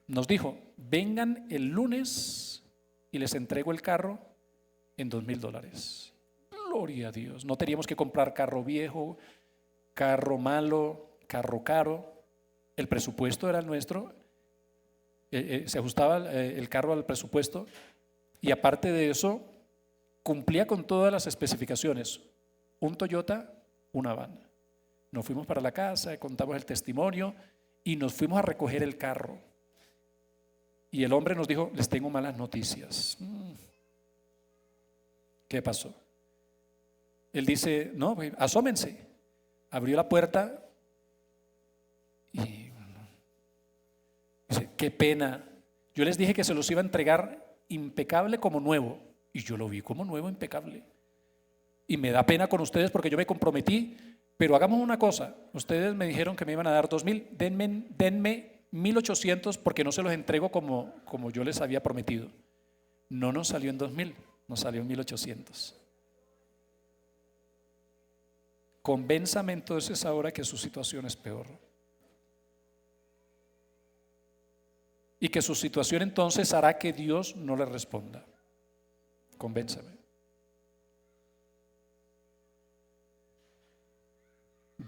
Speaker 2: Nos dijo, vengan el lunes y les entrego el carro en $2,000. Gloria a Dios. No teníamos que comprar carro viejo, carro malo, carro caro. El presupuesto era el nuestro. Se ajustaba el carro al presupuesto, y aparte de eso cumplía con todas las especificaciones. Un Toyota, una van. Nos fuimos para la casa, contamos el testimonio y nos fuimos a recoger el carro. Y el hombre nos dijo, les tengo malas noticias. ¿Qué pasó? Él dice, no, asómense. Abrió la puerta y dice, qué pena. Yo les dije que se los iba a entregar impecable como nuevo, y yo lo vi como nuevo, impecable. Y me da pena con ustedes porque yo me comprometí, pero hagamos una cosa. Ustedes me dijeron que me iban a dar 2,000, denme 1,800 porque no se los entrego como yo les había prometido. No nos salió en 2,000, nos salió en 1,800. Convénzame entonces ahora que su situación es peor. Y que su situación entonces hará que Dios no le responda. Convénzame.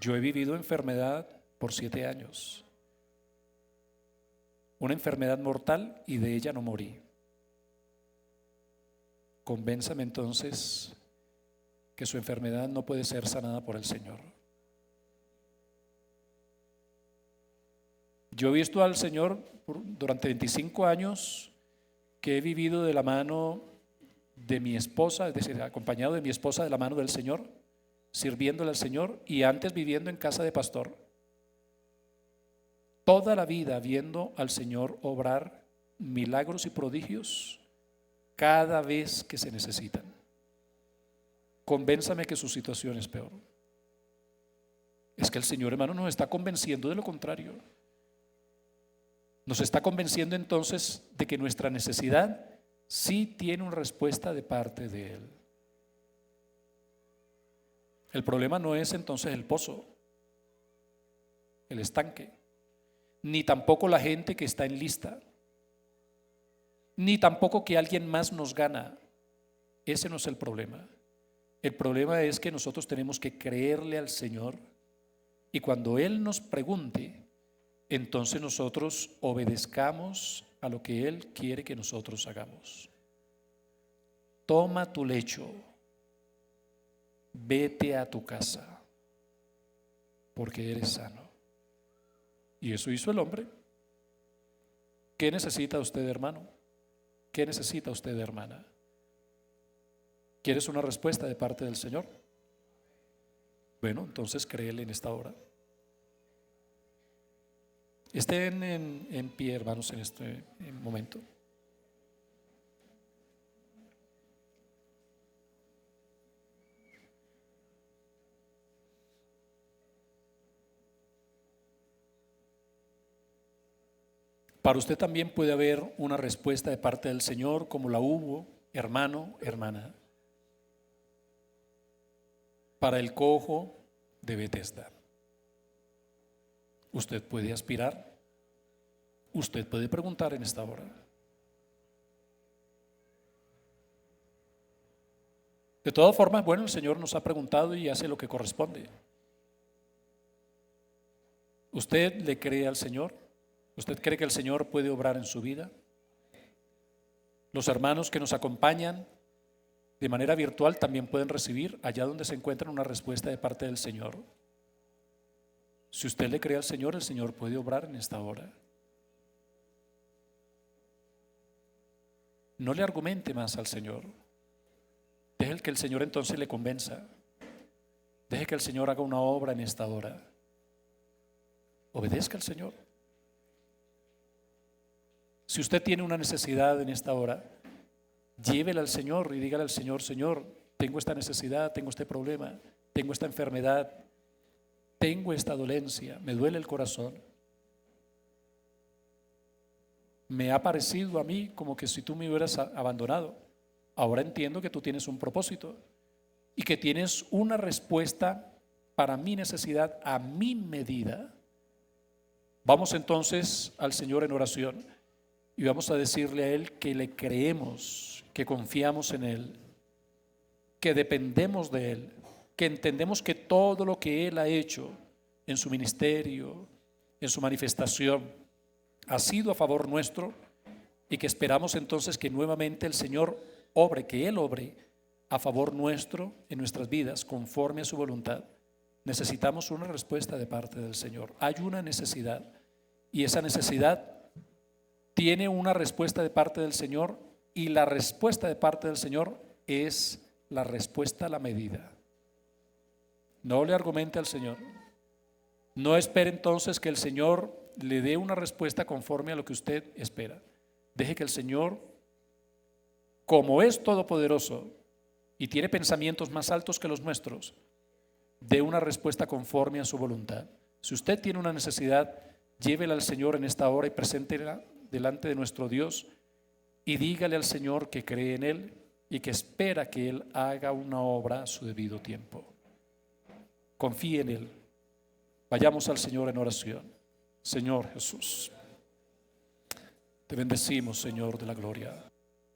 Speaker 2: Yo he vivido enfermedad por 7 años. Una enfermedad mortal, y de ella no morí. Convénzame entonces que su enfermedad no puede ser sanada por el Señor. Yo he visto al Señor durante 25 años que he vivido de la mano de mi esposa, es decir, acompañado de mi esposa de la mano del Señor, sirviéndole al Señor, y antes viviendo en casa de pastor. Toda la vida viendo al Señor obrar milagros y prodigios cada vez que se necesitan. Convénzame que su situación es peor. Es que el Señor, hermano, nos está convenciendo de lo contrario. Nos está convenciendo entonces de que nuestra necesidad sí tiene una respuesta de parte de Él. El problema no es entonces el pozo, el estanque, ni tampoco la gente que está en lista, ni tampoco que alguien más nos gana. Ese no es el problema. El problema es que nosotros tenemos que creerle al Señor, y cuando Él nos pregunte, entonces nosotros obedezcamos a lo que Él quiere que nosotros hagamos. Toma tu lecho, vete a tu casa, porque eres sano. Y eso hizo el hombre. ¿Qué necesita usted, hermano? ¿Qué necesita usted, hermana? ¿Quieres una respuesta de parte del Señor? Bueno, entonces créele en esta hora. Estén en pie, hermanos, en este momento. Para usted también puede haber una respuesta de parte del Señor, como la hubo, hermano, hermana, para el cojo de Betesda. Usted puede aspirar, usted puede preguntar en esta hora. De todas formas, bueno, el Señor nos ha preguntado y hace lo que corresponde. ¿Usted le cree al Señor? ¿Usted cree que el Señor puede obrar en su vida? Los hermanos que nos acompañan de manera virtual también pueden recibir allá donde se encuentran una respuesta de parte del Señor. Si usted le cree al Señor, el Señor puede obrar en esta hora. No le argumente más al Señor. Deje que el Señor entonces le convenza. Deje que el Señor haga una obra en esta hora. Obedezca al Señor. Si usted tiene una necesidad en esta hora, llévela al Señor y dígale al Señor: Señor, tengo esta necesidad, tengo este problema, tengo esta enfermedad, tengo esta dolencia, me duele el corazón. Me ha parecido a mí como que si tú me hubieras abandonado. Ahora entiendo que tú tienes un propósito y que tienes una respuesta para mi necesidad a mi medida. Vamos entonces al Señor en oración y vamos a decirle a Él que le creemos, que confiamos en Él, que dependemos de Él, que entendemos que todo lo que Él ha hecho en su ministerio, en su manifestación, ha sido a favor nuestro, y que esperamos entonces que nuevamente el Señor obre, que Él obre a favor nuestro en nuestras vidas conforme a su voluntad. Necesitamos una respuesta de parte del Señor. Hay una necesidad y esa necesidad tiene una respuesta de parte del Señor, y la respuesta de parte del Señor es la respuesta a la medida. No le argumente al Señor. No espere entonces que el Señor le dé una respuesta conforme a lo que usted espera. Deje que el Señor, como es todopoderoso y tiene pensamientos más altos que los nuestros, dé una respuesta conforme a su voluntad. Si usted tiene una necesidad, llévela al Señor en esta hora y preséntela delante de nuestro Dios y dígale al Señor que cree en Él y que espera que Él haga una obra a su debido tiempo. Confíe en Él. Vayamos al Señor en oración. Señor Jesús, te bendecimos, Señor de la gloria.